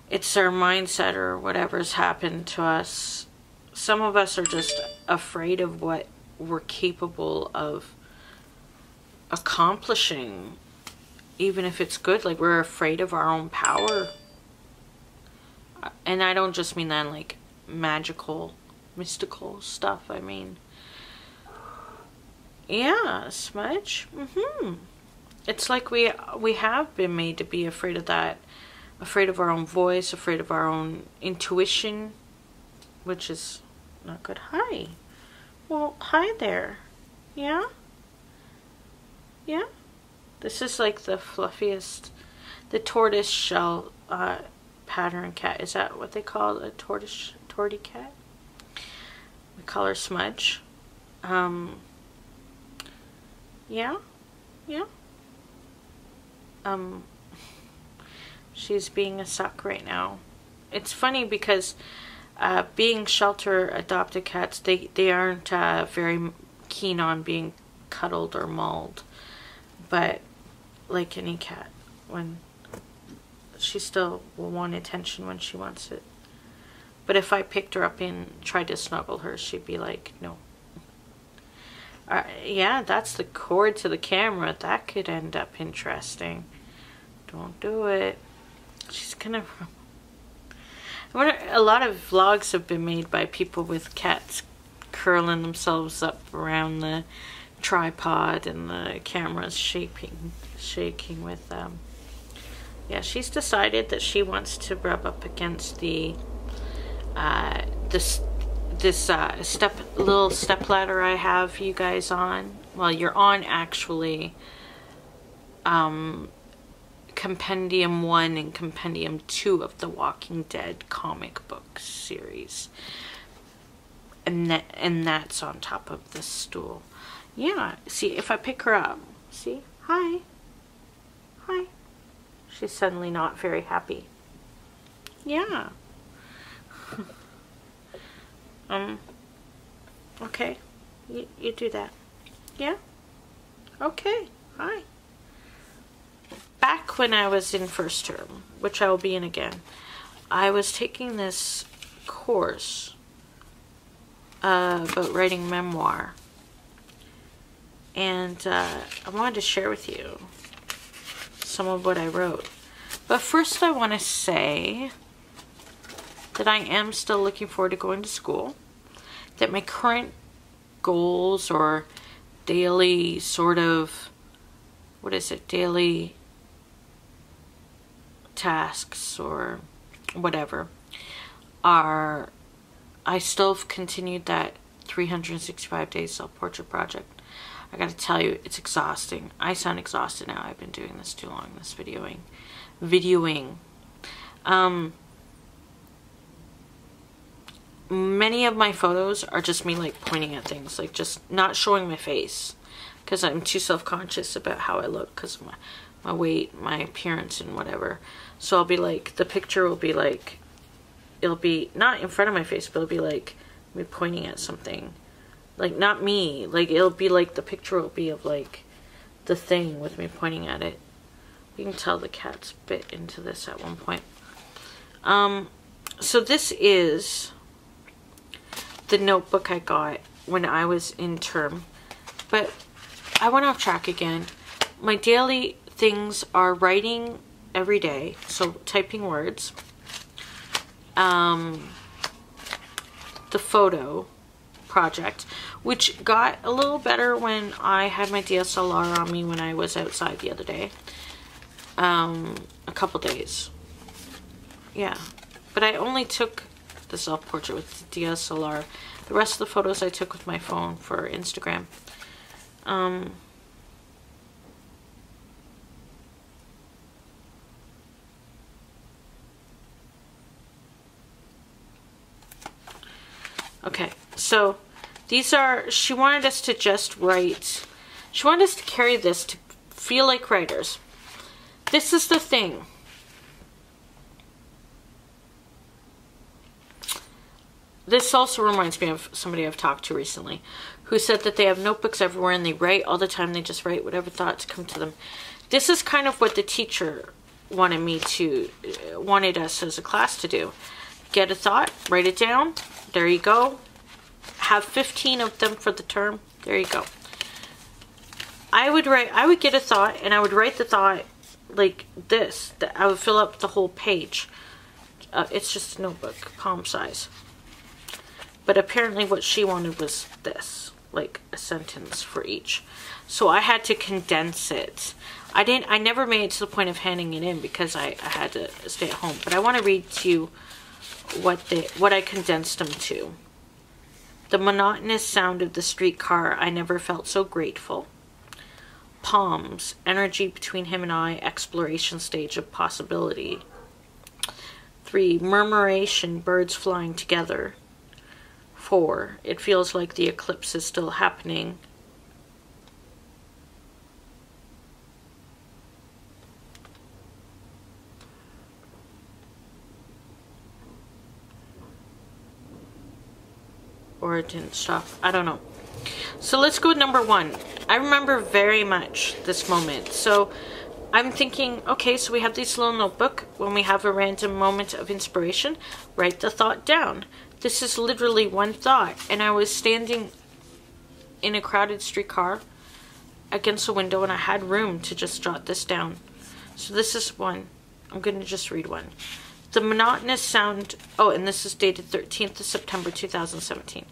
it's our mindset or whatever's happened to us. Some of us are just afraid of what we're capable of accomplishing, even if it's good. Like, we're afraid of our own power. And I don't just mean that in like magical, mystical stuff. I mean, yeah, smudge. It's like we have been made to be afraid of that, afraid of our own voice, afraid of our own intuition, which is not good. Hi. Well, hi there. Yeah? Yeah? This is like the fluffiest the tortoise shell pattern cat. Is that what they call a tortie cat? We call her Smudge. Yeah. She's being a suck right now. It's funny because being shelter adopted cats, they aren't very keen on being cuddled or mauled, but like any cat, when she still will want attention when she wants it. But if I picked her up and tried to snuggle her, she'd be like, no. Yeah, that's the cord to the camera. That could end up interesting. Don't do it. She's gonna... I wonder, a lot of vlogs have been made by people with cats curling themselves up around the tripod and the camera's shaking with them. Yeah, she's decided that she wants to rub up against the this little step ladder I have you guys on. Well, you're on actually Compendium 1 and Compendium 2 of the Walking Dead comic book series. And that's on top of this stool. Yeah, see, if I pick her up, see? Hi. Hi. She's suddenly not very happy. Yeah. Okay. You do that. Yeah? Okay. Hi. Back when I was in first term, which I will be in again, I was taking this course about writing memoir. And I wanted to share with you some of what I wrote. But first I want to say that I am still looking forward to going to school. That my current goals or daily sort of, what is it, daily tasks or whatever are, I still have continued that 365 days self-portrait project. I gotta tell you, it's exhausting. I sound exhausted now. I've been doing this too long, this videoing. Many of my photos are just me like pointing at things, like just not showing my face because I'm too self-conscious about how I look because of my weight, my appearance and whatever. So I'll be like, the picture will be like, it'll be not in front of my face, but it'll be like me pointing at something. Like not me, like it'll be like the picture will be of like the thing with me pointing at it. You can tell the cat's bit into this at one point. So this is the notebook I got when I was in term, but I went off track again. My daily things are writing every day, so typing words, the photo project, which got a little better when I had my DSLR on me when I was outside the other day, a couple days, yeah, but I only took the self-portrait with the DSLR. The rest of the photos I took with my phone for Instagram. Okay, so these are, she wanted us to just write, she wanted us to carry this to feel like writers. This is the thing. This also reminds me of somebody I've talked to recently who said that they have notebooks everywhere and they write all the time. They just write whatever thoughts come to them. This is kind of what the teacher wanted us as a class to do. Get a thought, write it down. There you go. Have 15 of them for the term. There you go. I would get a thought and I would write the thought like this. I would fill up the whole page. It's just a notebook, palm size. But apparently what she wanted was this, like a sentence for each. So I had to condense it. I never made it to the point of handing it in because I had to stay at home. But I want to read to you what I condensed them to. The monotonous sound of the streetcar, I never felt so grateful. Palms, energy between him and I, exploration stage of possibility. 3, murmuration, birds flying together. 4, it feels like the eclipse is still happening. Or it didn't stop. I don't know. So let's go with number 1. I remember very much this moment. So I'm thinking, okay, so we have this little notebook. When we have a random moment of inspiration, write the thought down. This is literally one thought. And I was standing in a crowded streetcar against a window, and I had room to just jot this down. So this is one. I'm going to just read one. The monotonous sound... Oh, and this is dated 13th of September 2017.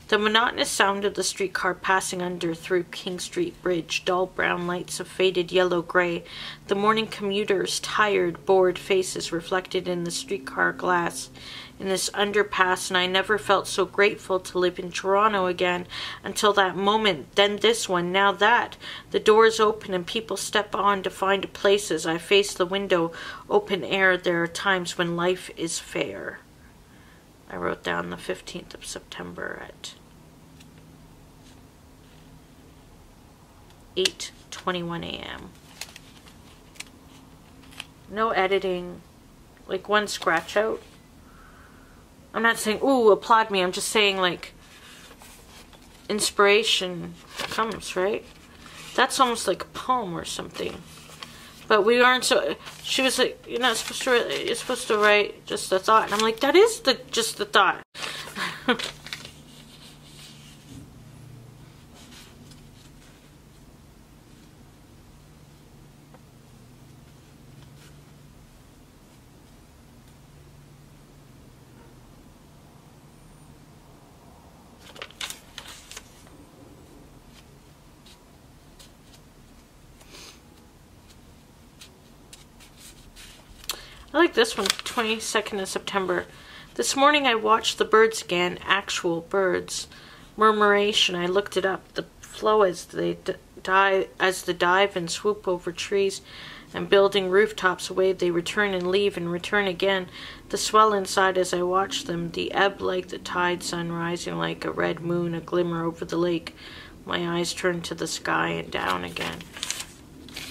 The monotonous sound of the streetcar passing under through King Street Bridge, dull brown lights of faded yellow-gray, the morning commuters' tired, bored faces reflected in the streetcar glass, in this underpass, and I never felt so grateful to live in Toronto again until that moment, then this one, now that. The doors open and people step on to find places. I face the window, open air. There are times when life is fair. I wrote down the 15th of September at 8:21 a.m. No editing, like one scratch out. I'm not saying, ooh, applaud me. I'm just saying, like, inspiration comes, right? That's almost like a poem or something. But we aren't so... She was like, you're not supposed to... You're supposed to write just a thought. And I'm like, that is just the thought. I like this one, 22nd of September. This morning I watched the birds again, actual birds. Murmuration, I looked it up. The flow as they dive and swoop over trees and building rooftops away, they return and leave and return again. The swell inside as I watched them, the ebb like the tide, sun rising like a red moon, a glimmer over the lake. My eyes turned to the sky and down again.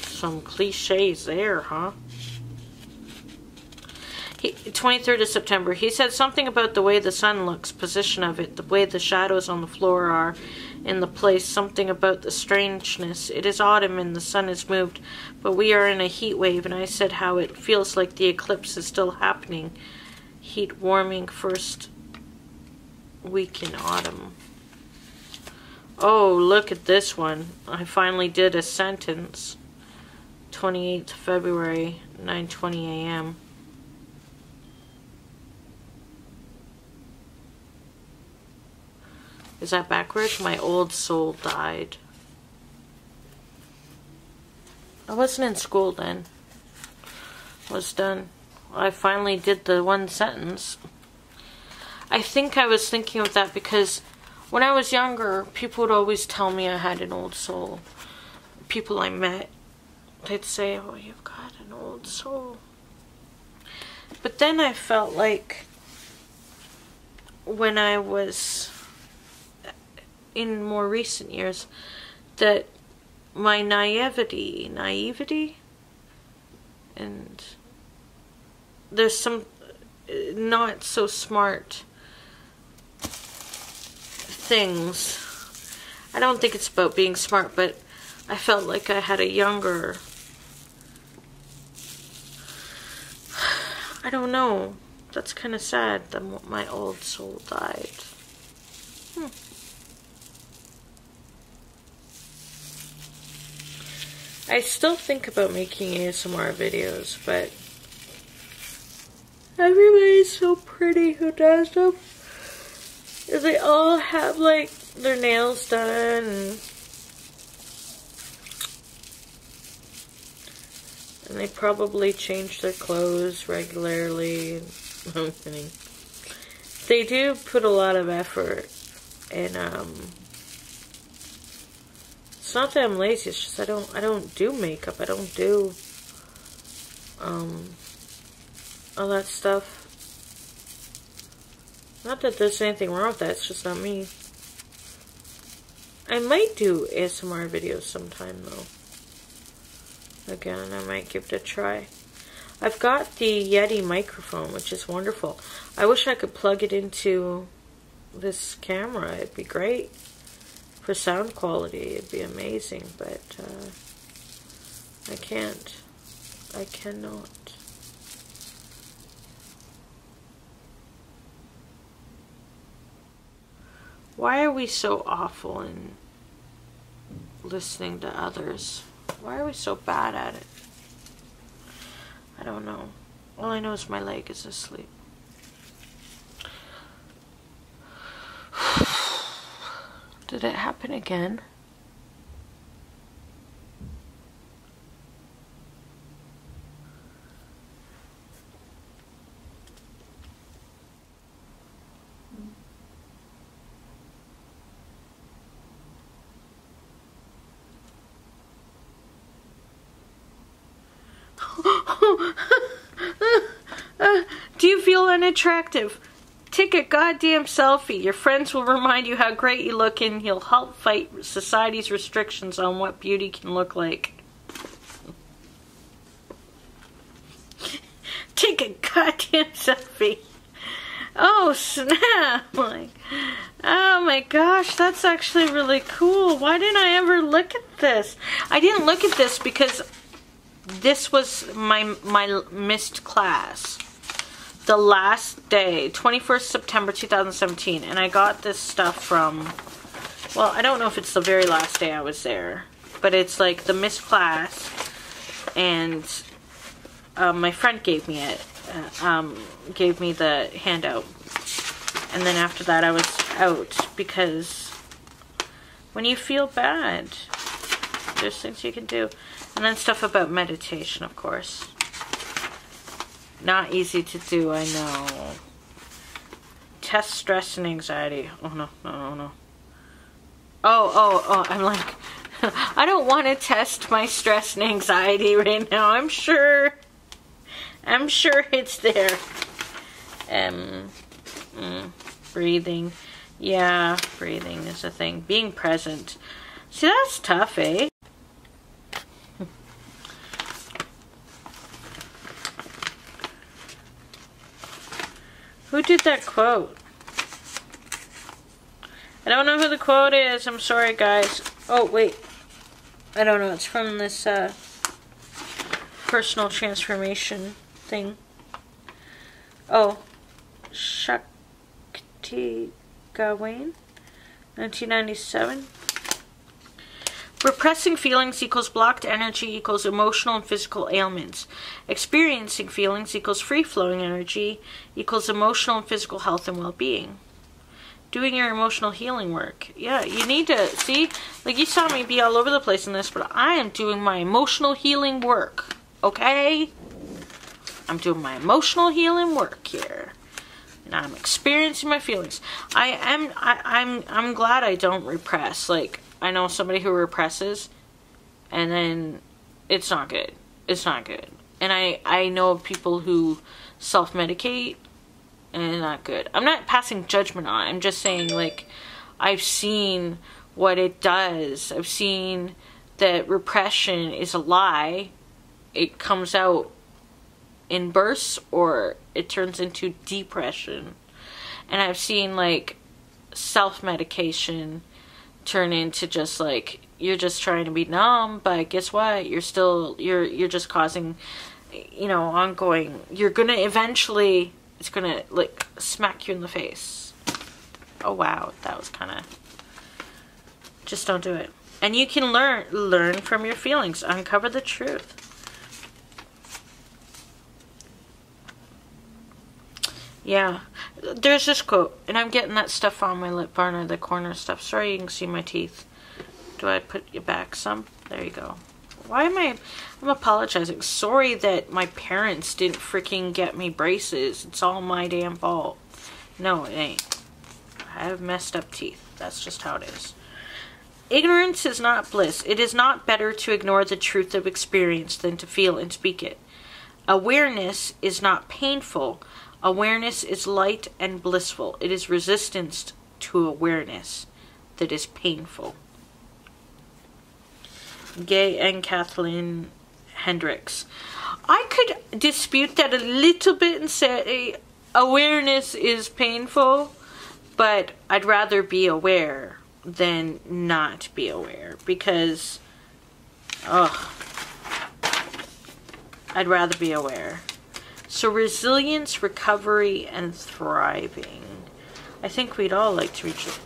Some cliches there, huh? 23rd of September, he said something about the way the sun looks, position of it, the way the shadows on the floor are in the place, something about the strangeness. It is autumn and the sun has moved, but we are in a heat wave, and I said how it feels like the eclipse is still happening. Heat warming first week in autumn. Oh, look at this one. I finally did a sentence. 28th February, 9:20 a.m. Is that backwards? My old soul died. I wasn't in school then. I was done. I finally did the one sentence. I think I was thinking of that because when I was younger, people would always tell me I had an old soul. People I met, they'd say, oh, you've got an old soul. But then I felt like when I was in more recent years that my naivety, and there's some not so smart things. I don't think it's about being smart, but I felt like I had a younger, I don't know, that's kind of sad that my old soul died. I still think about making ASMR videos, but everybody's so pretty who does them. They all have, like, their nails done, and they probably change their clothes regularly. I'm kidding. They do put a lot of effort in, It's not that I'm lazy, it's just I don't do makeup. I don't do all that stuff. Not that there's anything wrong with that, it's just not me. I might do ASMR videos sometime though. Again, I might give it a try. I've got the Yeti microphone, which is wonderful. I wish I could plug it into this camera. It'd be great. For sound quality, it'd be amazing, but I can't. I cannot. Why are we so awful in listening to others? Why are we so bad at it? I don't know. All I know is my leg is asleep. Did it happen again? Do you feel unattractive? Take a goddamn selfie. Your friends will remind you how great you look and you'll help fight society's restrictions on what beauty can look like. Take a goddamn selfie. Oh snap! Like, oh my gosh, that's actually really cool. Why didn't I ever look at this? I didn't look at this because this was my missed class. The last day, 21st September 2017, and I got this stuff from, well, I don't know if it's the very last day I was there, but it's like the missed class, and my friend gave me it, gave me the handout, and then after that I was out, because when you feel bad, there's things you can do, and then stuff about meditation, of course. Not easy to do, I know. Test stress and anxiety. Oh, no, no, no. Oh, I'm like, I don't want to test my stress and anxiety right now. I'm sure it's there. Breathing. Yeah, breathing is a thing. Being present. See, that's tough, eh? Who did that quote? I don't know who the quote is. I'm sorry, guys. Oh, wait. I don't know. It's from this personal transformation thing. Oh. Shakti Gawain, 1997. Repressing feelings equals blocked energy equals emotional and physical ailments. Experiencing feelings equals free-flowing energy equals emotional and physical health and well-being. Doing your emotional healing work. Yeah, you need to, see, like you saw me be all over the place in this, but I am doing my emotional healing work, okay? I'm doing my emotional healing work here. And I'm experiencing my feelings. I'm glad I don't repress, like, I know somebody who represses, and then it's not good. It's not good. And I know of people who self-medicate, and it's not good. I'm not passing judgment on it. I'm just saying, like, I've seen what it does. I've seen that repression is a lie. It comes out in bursts, or it turns into depression. And I've seen, like, self-medication turn into just like, you're just trying to be numb, but guess what, you're just causing, you know, ongoing, you're gonna eventually, it's gonna like smack you in the face. Oh wow, that was kind of, just don't do it. And you can learn from your feelings, uncover the truth. Yeah, there's this quote, and I'm getting that stuff on my lip varnish, the corner stuff. Sorry, you can see my teeth. Do I put you back some? There you go. Why am I'm apologizing. Sorry that my parents didn't freaking get me braces. It's all my damn fault. No, it ain't. I have messed up teeth. That's just how it is. Ignorance is not bliss. It is not better to ignore the truth of experience than to feel and speak it. Awareness is not painful. Awareness is light and blissful. It is resistance to awareness that is painful. Gay and Kathleen Hendricks. I could dispute that a little bit and say awareness is painful, but I'd rather be aware than not be aware, because I'd rather be aware. So resilience, recovery, and thriving. I think we'd all like to reach it.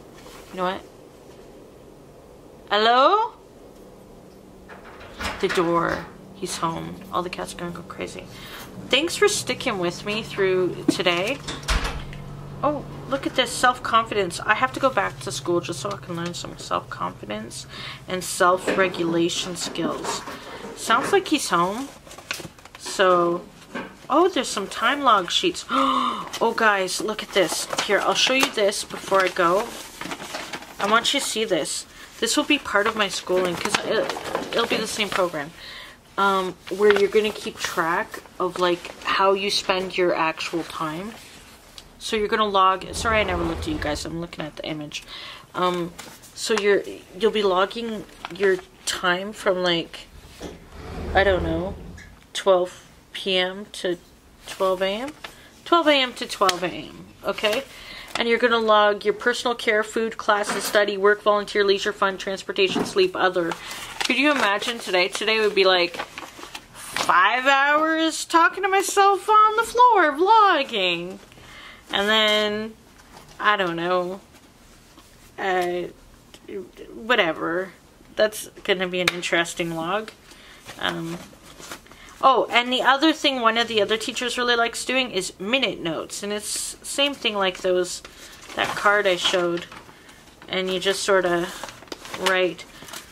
You know what? Hello? The door. He's home. All the cats are gonna go crazy. Thanks for sticking with me through today. Oh, look at this, self-confidence. I have to go back to school just so I can learn some self-confidence and self-regulation skills. Sounds like he's home. So, oh, there's some time log sheets. Oh, guys, look at this. Here, I'll show you this before I go. I want you to see this. This will be part of my schooling, because it'll be the same program. Where you're going to keep track of, like, how you spend your actual time. So you're gonna log. Sorry, I never looked at you guys. I'm looking at the image. So you'll be logging your time from, like, I don't know, 12 p.m. to 12 a.m. 12 a.m. to 12 a.m. Okay, and you're gonna log your personal care, food, classes, study, work, volunteer, leisure, fun, transportation, sleep, other. Could you imagine today? Today would be like 5 hours talking to myself on the floor, vlogging. And then, I don't know, whatever. That's going to be an interesting log. Oh, and the other thing one of the other teachers really likes doing is minute notes. And it's same thing like that card I showed. And you just sort of write.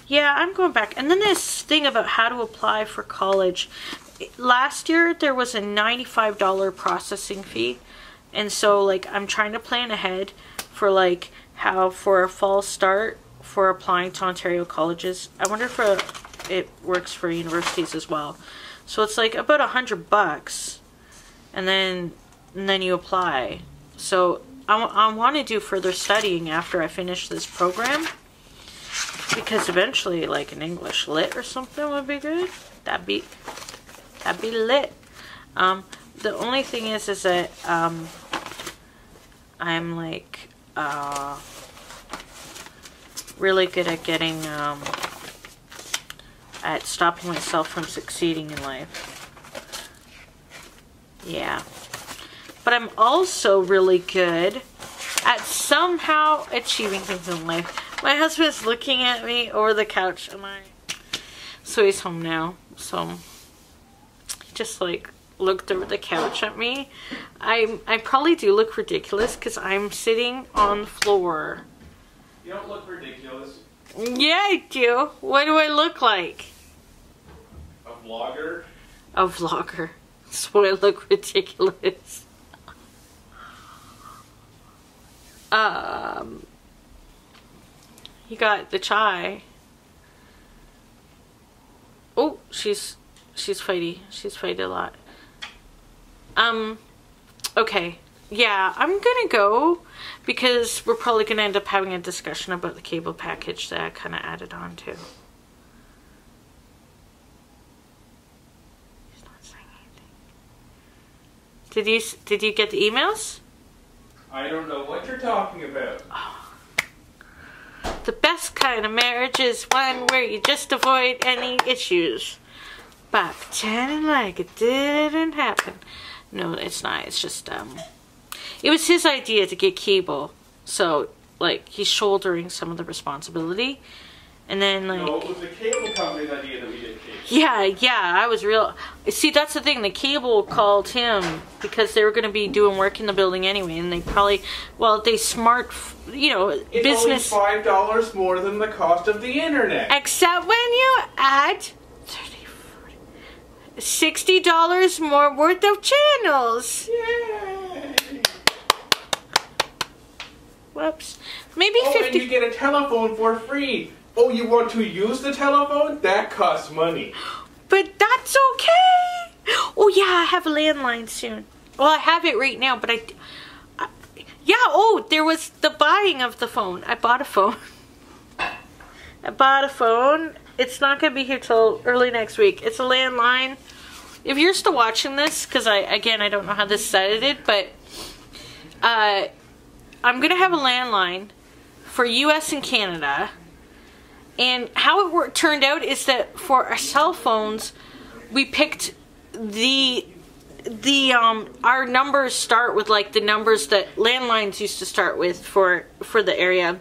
Yeah, I'm going back. And then this thing about how to apply for college. Last year, there was a $95 processing fee. And so, like, I'm trying to plan ahead for, like, how for a fall start for applying to Ontario colleges. I wonder if it works for universities as well. So it's like about $100, and then you apply. So I want to do further studying after I finish this program, because eventually, like, an English lit or something would be good. That'd be lit. The only thing is that I'm like really good at getting at stopping myself from succeeding in life. Yeah. But I'm also really good at somehow achieving things in life. My husband's looking at me over the couch, and so he's home now. So he just like looked over the couch at me. I probably do look ridiculous because I'm sitting on the floor. You don't look ridiculous. Yeah, I do. What do I look like? A vlogger? A vlogger. So I look ridiculous. You got the chai. Oh, she's fighty. She's fighty a lot. Okay. Yeah, I'm gonna go because we're probably gonna end up having a discussion about the cable package that I kind of added on to. He's not saying anything. Did you get the emails? I don't know what you're talking about. Oh. The best kind of marriage is one where you just avoid any issues by pretending like it didn't happen. No, it's not. It's just, it was his idea to get cable. So, like, he's shouldering some of the responsibility. And then, like... No, it was the cable company's idea that we did cable. Yeah, I was real... See, that's the thing. The cable called him because they were going to be doing work in the building anyway. And they probably... Well, they smart, you know, it's business... It's only $5 more than the cost of the internet. Except when you add... $60 more worth of channels. Yay! Whoops. Maybe 50. And you get a telephone for free. Oh, you want to use the telephone? That costs money. But that's okay. Oh yeah, I have a landline soon. Well, I have it right now, but yeah, oh, there was the buying of the phone. I bought a phone. I bought a phone. It's not going to be here till early next week. It's a landline. If you're still watching this, because I don't know how this is edited, but I'm going to have a landline for US and Canada. And how it turned out is that for our cell phones, we picked our numbers start with like the numbers that landlines used to start with for the area.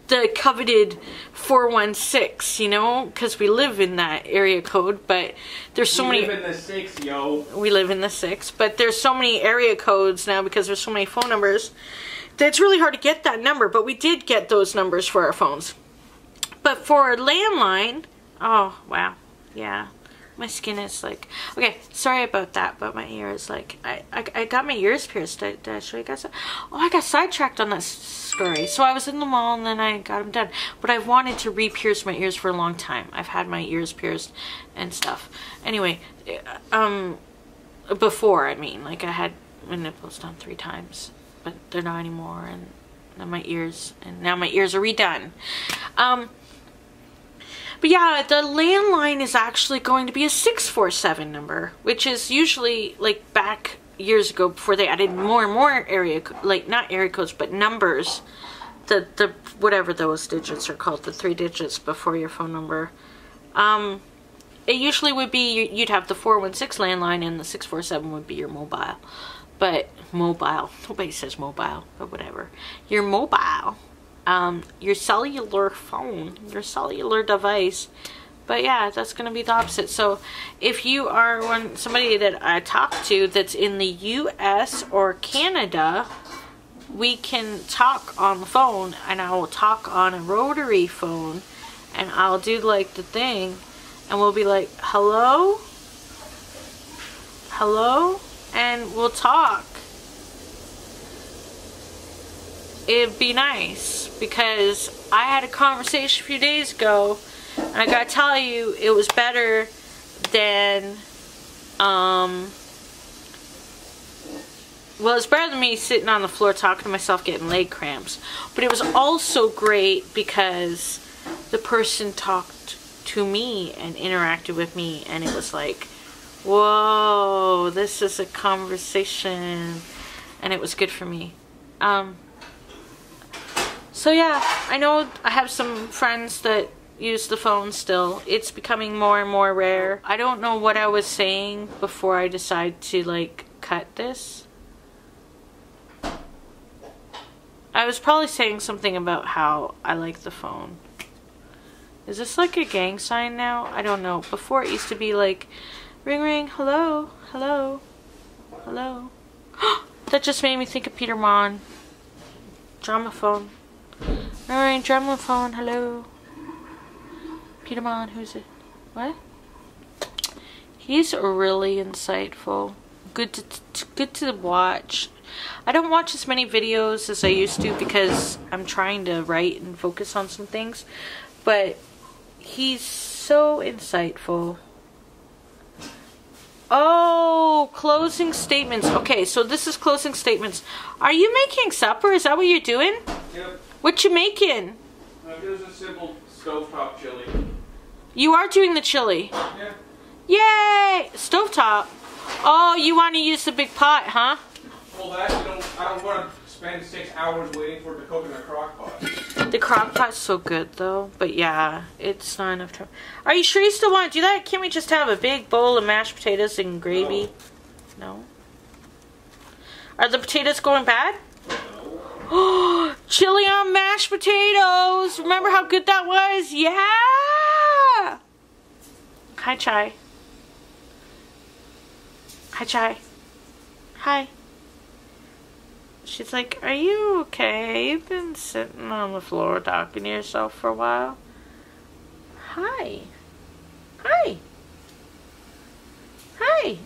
The coveted 416, you know, because we live in that area code, but there's so many... We live in the 6, yo. We live in the 6, but there's so many area codes now because there's so many phone numbers that it's really hard to get that number, but we did get those numbers for our phones. But for a landline, oh, wow, yeah. My skin is like... Okay, sorry about that, but my ear is like... I got my ears pierced. Did I show you guys that? Oh, I got sidetracked on that story. So I was in the mall and then I got them done. But I've wanted to re-pierce my ears for a long time. I've had my ears pierced and stuff. Anyway, before, I mean. Like I had my nipples done 3 times. But they're not anymore. And now my ears... And now my ears are redone. But yeah, the landline is actually going to be a 647 number, which is usually like back years ago before they added more and more area, like not area codes, but numbers. The whatever those digits are called, the 3 digits before your phone number. It usually would be, you'd have the 416 landline and the 647 would be your mobile. But mobile, nobody says mobile, but whatever. Your mobile. Your cellular phone, your cellular device. But yeah, that's going to be the opposite. So if you are somebody that I talk to that's in the US or Canada, we can talk on the phone, and I will talk on a rotary phone, and I'll do like the thing, and we'll be like, hello? Hello? And we'll talk. It'd be nice, because I had a conversation a few days ago, and I gotta tell you, it was better than, well, it's better than me sitting on the floor talking to myself getting leg cramps, but it was also great because the person talked to me and interacted with me, and it was like, whoa, this is a conversation, and it was good for me. So yeah, I know I have some friends that use the phone still. It's becoming more and more rare. I don't know what I was saying before I decided to like cut this. I was probably saying something about how I like the phone. Is this like a gang sign now? I don't know. Before it used to be like, ring ring, hello, hello, hello. That just made me think of Peter Mon. Drama phone. Ring, drama phone, hello. Peter Mon, who's it? What? He's really insightful. Good to watch. I don't watch as many videos as I used to because I'm trying to write and focus on some things. But he's so insightful. Oh, closing statements. Okay, so this is closing statements. Are you making supper? Is that what you're doing? Yep. What you making? There's a simple stovetop chili. You are doing the chili. Yeah. Yay! Stovetop. Oh, you want to use the big pot, huh? Well, I don't want to spend 6 hours waiting for it to cook in a crock pot. The crock pot's so good, though. But yeah, it's not enough time. Are you sure you still want to do that? Can't we just have a big bowl of mashed potatoes and gravy? No? Are the potatoes going bad? Oh, chili on mashed potatoes. Remember how good that was? Yeah. Hi, Chai. Hi, Chai. Hi. She's like, are you okay? You've been sitting on the floor talking to yourself for a while. Hi. Hi. Hi.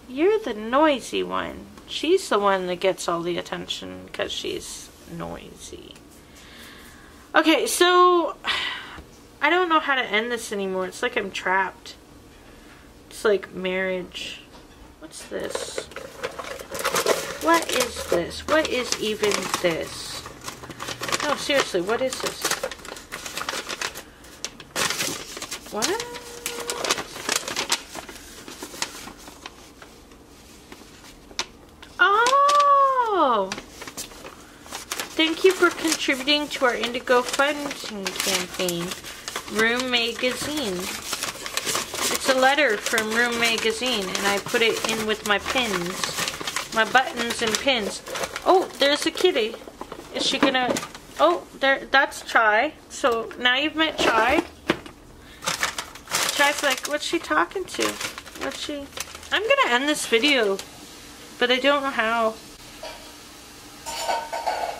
You're the noisy one. She's the one that gets all the attention because she's noisy. Okay, so I don't know how to end this anymore. It's like I'm trapped. It's like marriage. What's this? What is this? What is even this? No, seriously, what is this? What? Oh! Thank you for contributing to our Indigo funding campaign, Room Magazine. It's a letter from Room Magazine, and I put it in with my pins. My buttons and pins. Oh, there's a kitty. Is she gonna... Oh, there. That's Chai. So, now you've met Chai. Chai's like, what's she talking to? What's she... I'm gonna end this video, but I don't know how.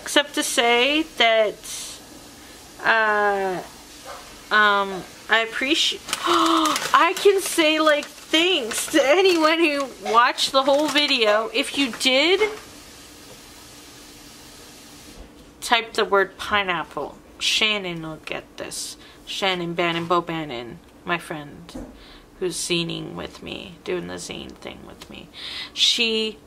Except to say that I appreciate I can say like thanks to anyone who watched the whole video. If you did, type the word pineapple. Shannon will get this. Shannon Bannon Bobannon, my friend who's zining with me, doing the zine thing with me. She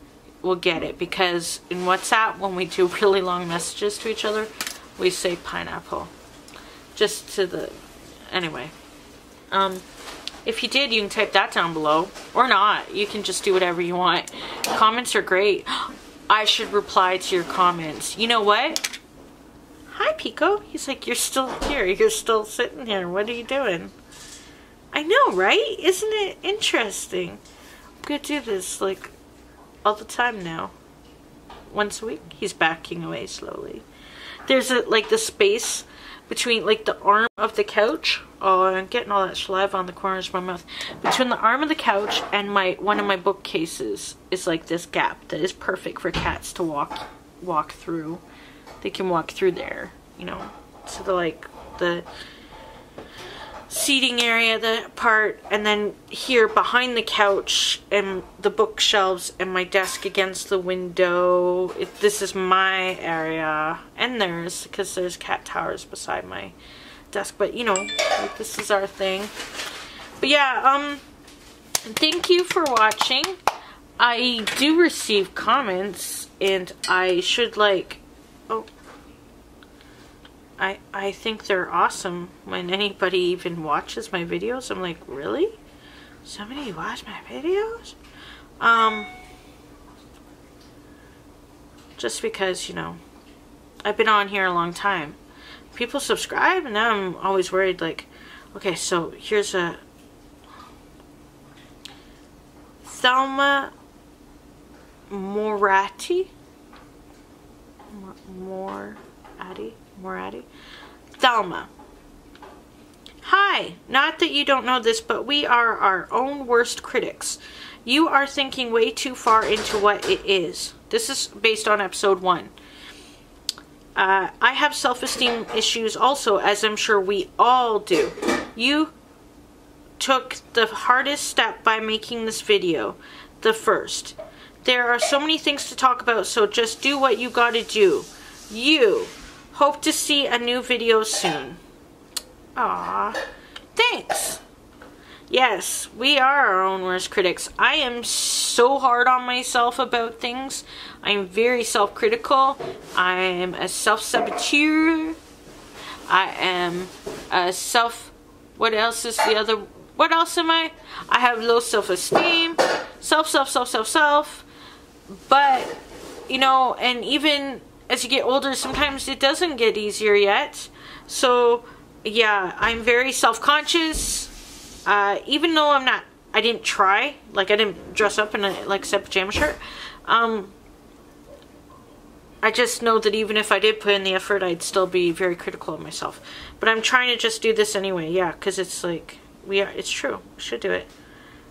will get it, because in WhatsApp, when we do really long messages to each other, we say pineapple. Just to the... Anyway. If you did, you can type that down below. Or not. You can just do whatever you want. Comments are great. I should reply to your comments. You know what? Hi, Pico. He's like, you're still here. You're still sitting here. What are you doing? I know, right? Isn't it interesting? I'm gonna do this, like, all the time now. Once a week. He's backing away slowly. There's like the space between like the arm of the couch. Oh, I'm getting all that saliva on the corners of my mouth. Between the arm of the couch and one of my bookcases is like this gap that is perfect for cats to walk through. They can walk through there, you know. So the seating area, the part, and then here behind the couch and the bookshelves and my desk against the window. This is my area, and theirs, because there's cat towers beside my desk, but you know, like, this is our thing. But yeah, thank you for watching. I do receive comments, and I should like, oh, I think they're awesome when anybody even watches my videos. I'm like, really? Somebody watch my videos? Just because, you know, I've been on here a long time. People subscribe, and now I'm always worried, like, okay, so here's a Thelma Moratti. Moratti? Thelma. Hi, not that you don't know this, but we are our own worst critics. You are thinking way too far into what it is. This is based on episode 1. I have self-esteem issues also, as I'm sure we all do. You took the hardest step by making this video, the first. There are so many things to talk about, so just do what you gotta do. You. Hope to see a new video soon. Aww. Thanks. Yes, we are our own worst critics. I am so hard on myself about things. I'm very self-critical. I am a self-saboteur. I am a what else is the other... What else am I? I have low self-esteem. Self. But, you know, and even as you get older, sometimes it doesn't get easier yet. So, yeah, I'm very self-conscious. Even though I didn't try, like I didn't dress up in a pajama shirt. I just know that even if I did put in the effort, I'd still be very critical of myself. But I'm trying to just do this anyway, yeah, because it's like, it's true, we should do it.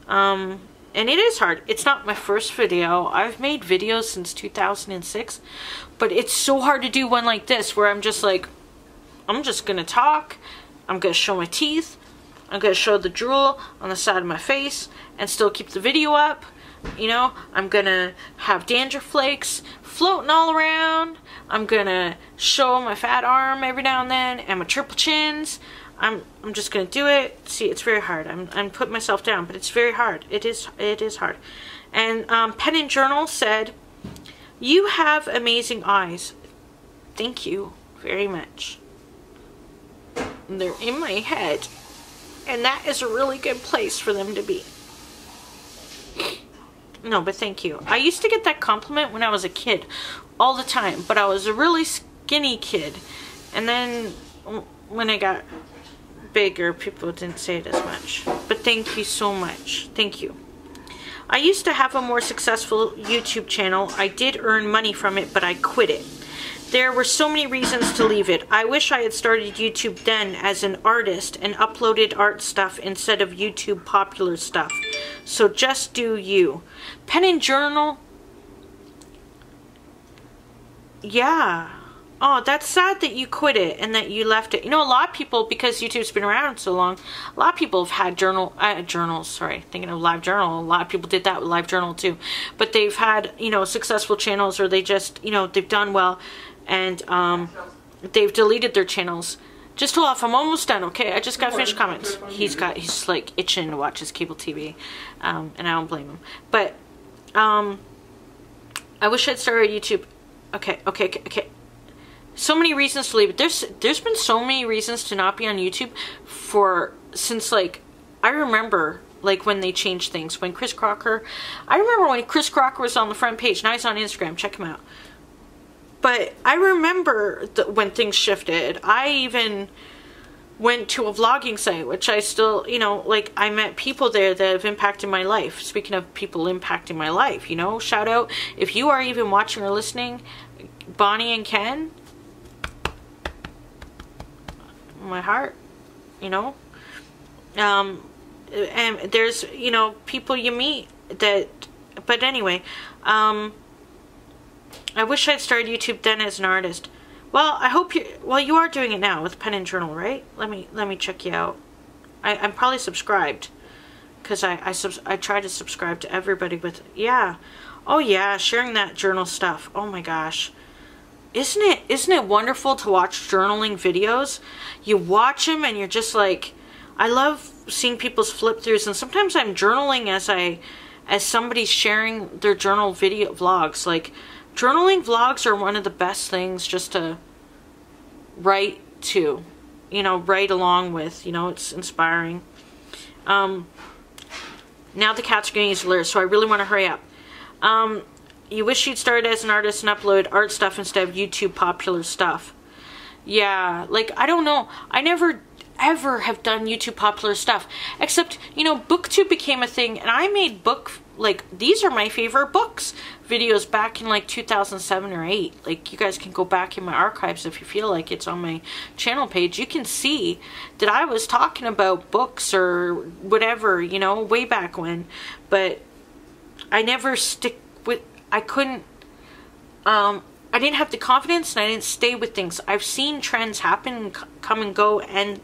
And it is hard. It's not my first video. I've made videos since 2006, but it's so hard to do one like this where I'm just like, I'm just gonna talk, I'm gonna show my teeth, I'm gonna show the drool on the side of my face and still keep the video up. You know, I'm gonna have dandruff flakes floating all around. I'm gonna show my fat arm every now and then and my triple chins. I'm just gonna do it. See, it's very hard. I'm putting myself down, but it's very hard. It is hard. And Pen and Journal said, "You have amazing eyes. Thank you very much. They're in my head, and that is a really good place for them to be." No, but thank you. I used to get that compliment when I was a kid all the time, but I was a really skinny kid. And then when I got bigger, people didn't say it as much. But thank you so much. Thank you. I used to have a more successful YouTube channel. I did earn money from it, but I quit it. There were so many reasons to leave it. I wish I had started YouTube then as an artist and uploaded art stuff instead of YouTube popular stuff. So just do you. Pen and Journal. Yeah. Oh, that's sad that you quit it and that you left it. You know, a lot of people, because YouTube's been around so long, a lot of people have had journals, sorry, thinking of LiveJournal. A lot of people did that with LiveJournal too. But they've had, you know, successful channels, or they just, you know, they've done well, and they've deleted their channels. Just hold off, I'm almost done, okay? I just gotta finish comments. He's like itching to watch his cable TV, and I don't blame him. But, I wish I'd started YouTube. Okay. So many reasons to leave it. There's been so many reasons to not be on YouTube since, like, I remember, like, when they changed things. When Chris Crocker, I remember when Chris Crocker was on the front page. Now he's on Instagram. Check him out. But I remember when things shifted. I even went to a vlogging site, which I still, you know, like, I met people there that have impacted my life. Speaking of people impacting my life, you know, shout out. If you are even watching or listening, Bonnie and Ken, my heart, you know. And there's, you know, people you meet that, but anyway, I wish I'd started YouTube then as an artist. Well, I hope you are doing it now with Pen and Journal, right? Let me check you out. I'm probably subscribed, because I try to subscribe to everybody with, yeah. Oh yeah, sharing that journal stuff. Oh my gosh. Isn't it wonderful to watch journaling videos? You watch them and you're just like, I love seeing people's flip throughs, and sometimes I'm journaling as somebody's sharing their journal video vlogs. Like, journaling vlogs are one of the best things just to write to, you know, write along with, you know, it's inspiring. Now the cats are getting used to lyrics, so I really want to hurry up. You wish you'd started as an artist and upload art stuff instead of YouTube popular stuff. Yeah, like, I don't know. I never ever have done YouTube popular stuff, except, you know, BookTube became a thing, and I made like, these are my favorite books videos back in like 2007 or 8. Like, you guys can go back in my archives if you feel like it's on my channel page. You can see that I was talking about books or whatever, you know, way back when. But I never I couldn't, I didn't have the confidence, and I didn't stay with things. I've seen trends happen, come and go, and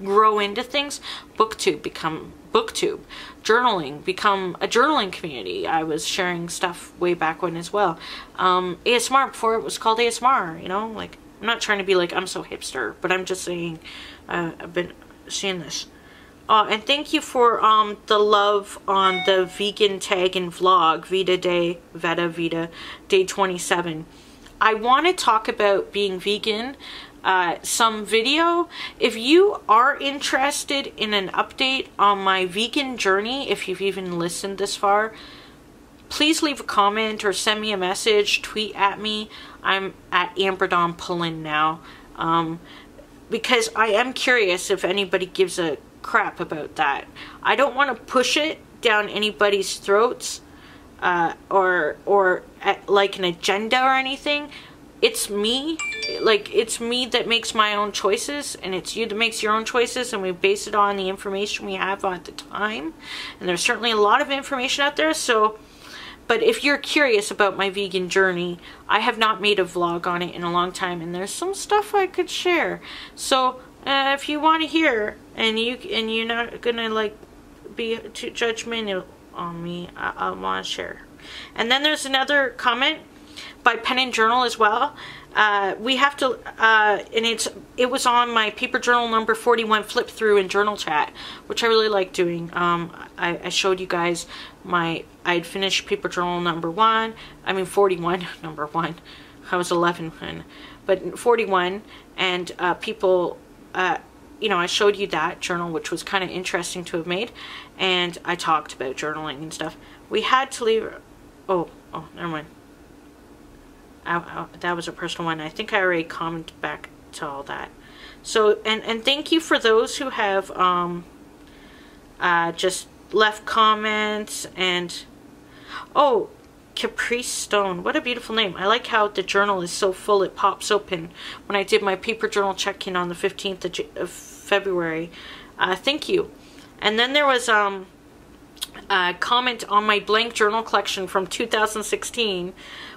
grow into things. BookTube become BookTube. Journaling become a journaling community. I was sharing stuff way back when as well. ASMR before it was called ASMR, you know, like, I'm not trying to be like, I'm so hipster, but I'm just saying, I've been seeing this. And thank you for the love on the vegan tag and vlog, Vita Day 27. I want to talk about being vegan, some video. If you are interested in an update on my vegan journey, if you've even listened this far, please leave a comment or send me a message, tweet at me. I'm at Amber Dawn Pullen now, because I am curious if anybody gives a crap about that. I don't want to push it down anybody's throats, or like an agenda or anything. It's me, like, it's me that makes my own choices, and it's you that makes your own choices, and we base it on the information we have at the time. And there's certainly a lot of information out there, so, but if you're curious about my vegan journey, I have not made a vlog on it in a long time, and there's some stuff I could share. So if you want to hear, and you're not gonna, like, be too judgmental on me. I want to share. And then there's another comment by Pen and Journal as well. We have to, and it was on my paper journal number 41 flip through in journal chat, which I really like doing. I showed you guys I'd finished paper journal number 41, number 1. I was 11 when, but 41, and people, you know, I showed you that journal, which was kind of interesting to have made, and I talked about journaling and stuff. We had to leave, oh, never mind. That was a personal one. I think I already commented back to all that. So, and thank you for those who have just left comments. And oh, Caprice Stone, what a beautiful name. I like how the journal is so full it pops open. When I did my paper journal check-in on the 15th of February. Thank you. And then there was a comment on my blank journal collection from 2016,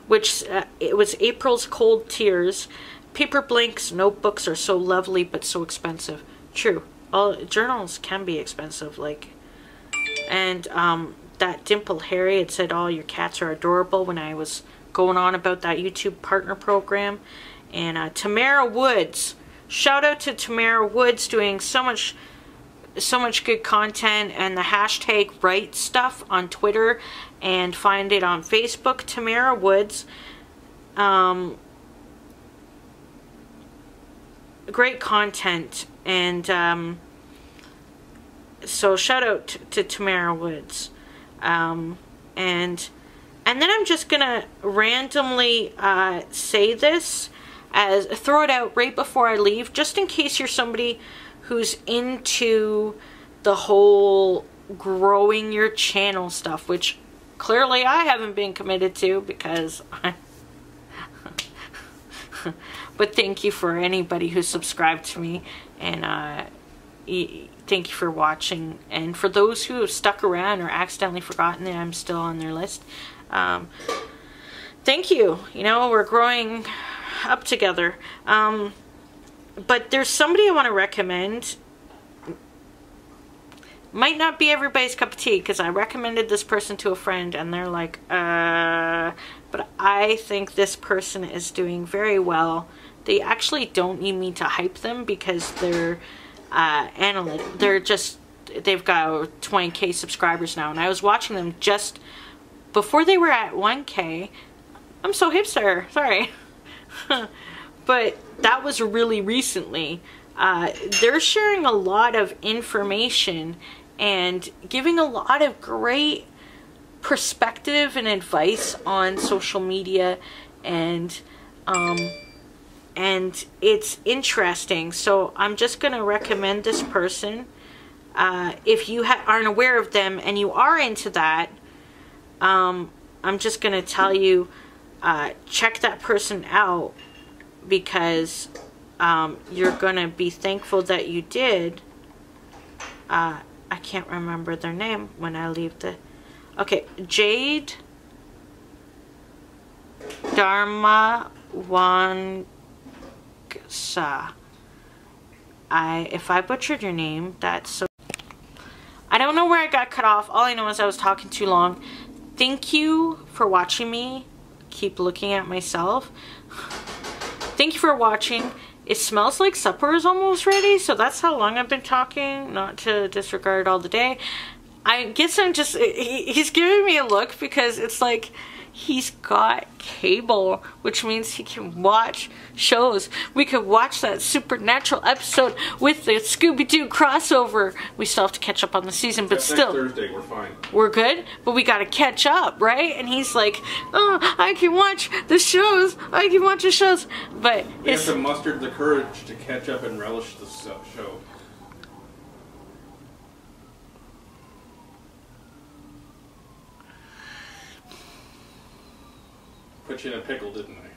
which it was April's Cold Tears. Paper blanks, notebooks are so lovely but so expensive. True. All journals can be expensive, like, and that Dimple Harry had said, "Oh, your cats are adorable," when I was going on about that YouTube partner program. And Tamara Woods, shout out to Tamara Woods, doing so much good content, and the hashtag Write Stuff on Twitter, and find it on Facebook. Tamara Woods, great content, and so shout out to Tamara Woods. And then I'm just gonna randomly say this, throw it out right before I leave, just in case you're somebody who's into the whole growing your channel stuff, which clearly I haven't been committed to, because but thank you for anybody who subscribed to me, and thank you for watching. And for those who have stuck around or accidentally forgotten that I'm still on their list, thank you. You know, we're growing up together. But there's somebody I want to recommend. Might not be everybody's cup of tea, because I recommended this person to a friend and they're like, but I think this person is doing very well. They actually don't need me to hype them, because they're they've got 20K subscribers now, and I was watching them just before they were at 1K. I'm so hipster, sorry. But that was really recently. They're sharing a lot of information and giving a lot of great perspective and advice on social media, and it's interesting. So I'm just going to recommend this person. If you aren't aware of them and you are into that, I'm just going to tell you, check that person out, because you're gonna be thankful that you did. I can't remember their name when I leave the... Okay, Jade Dharma Wangsa. If I butchered your name, that's so... I don't know where I got cut off. All I know is I was talking too long. Thank you for watching me. Keep looking at myself. Thank you for watching. It smells like supper is almost ready, so that's how long I've been talking, not to disregard all the day. I guess I'm just, he's giving me a look, because it's like he's got cable, which means he can watch shows. We could watch that Supernatural episode with the Scooby-Doo crossover. We still have to catch up on the season, but still. Next Thursday, we're fine. We're good, but we gotta catch up, right? And he's like, oh, I can watch the shows. I can watch the shows. But we have to muster the courage to catch up and relish the show. Put you in a pickle, didn't I?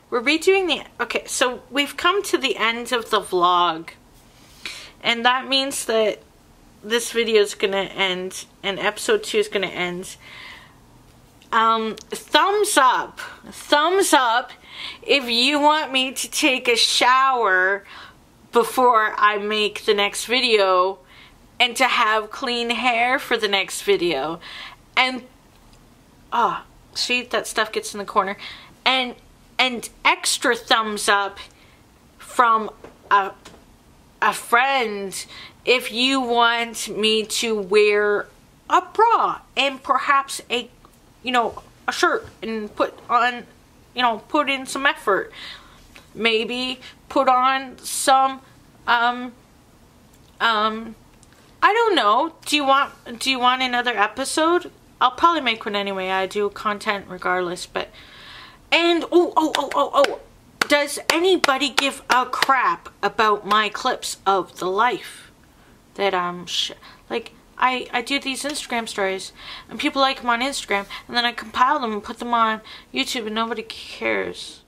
We're redoing the... Okay, so we've come to the end of the vlog. And that means that this video is going to end, and episode 2 is going to end. Thumbs up. Thumbs up if you want me to take a shower before I make the next video. and to have clean hair for the next video. And see, that stuff gets in the corner. And extra thumbs up from a friend if you want me to wear a bra and perhaps a shirt and put in some effort. Maybe put on some I don't know. Do you want another episode? I'll probably make one anyway. I do content regardless, but and does anybody give a crap about my clips of the life that like I do these Instagram stories and people like them on Instagram, and then I compile them and put them on YouTube and nobody cares.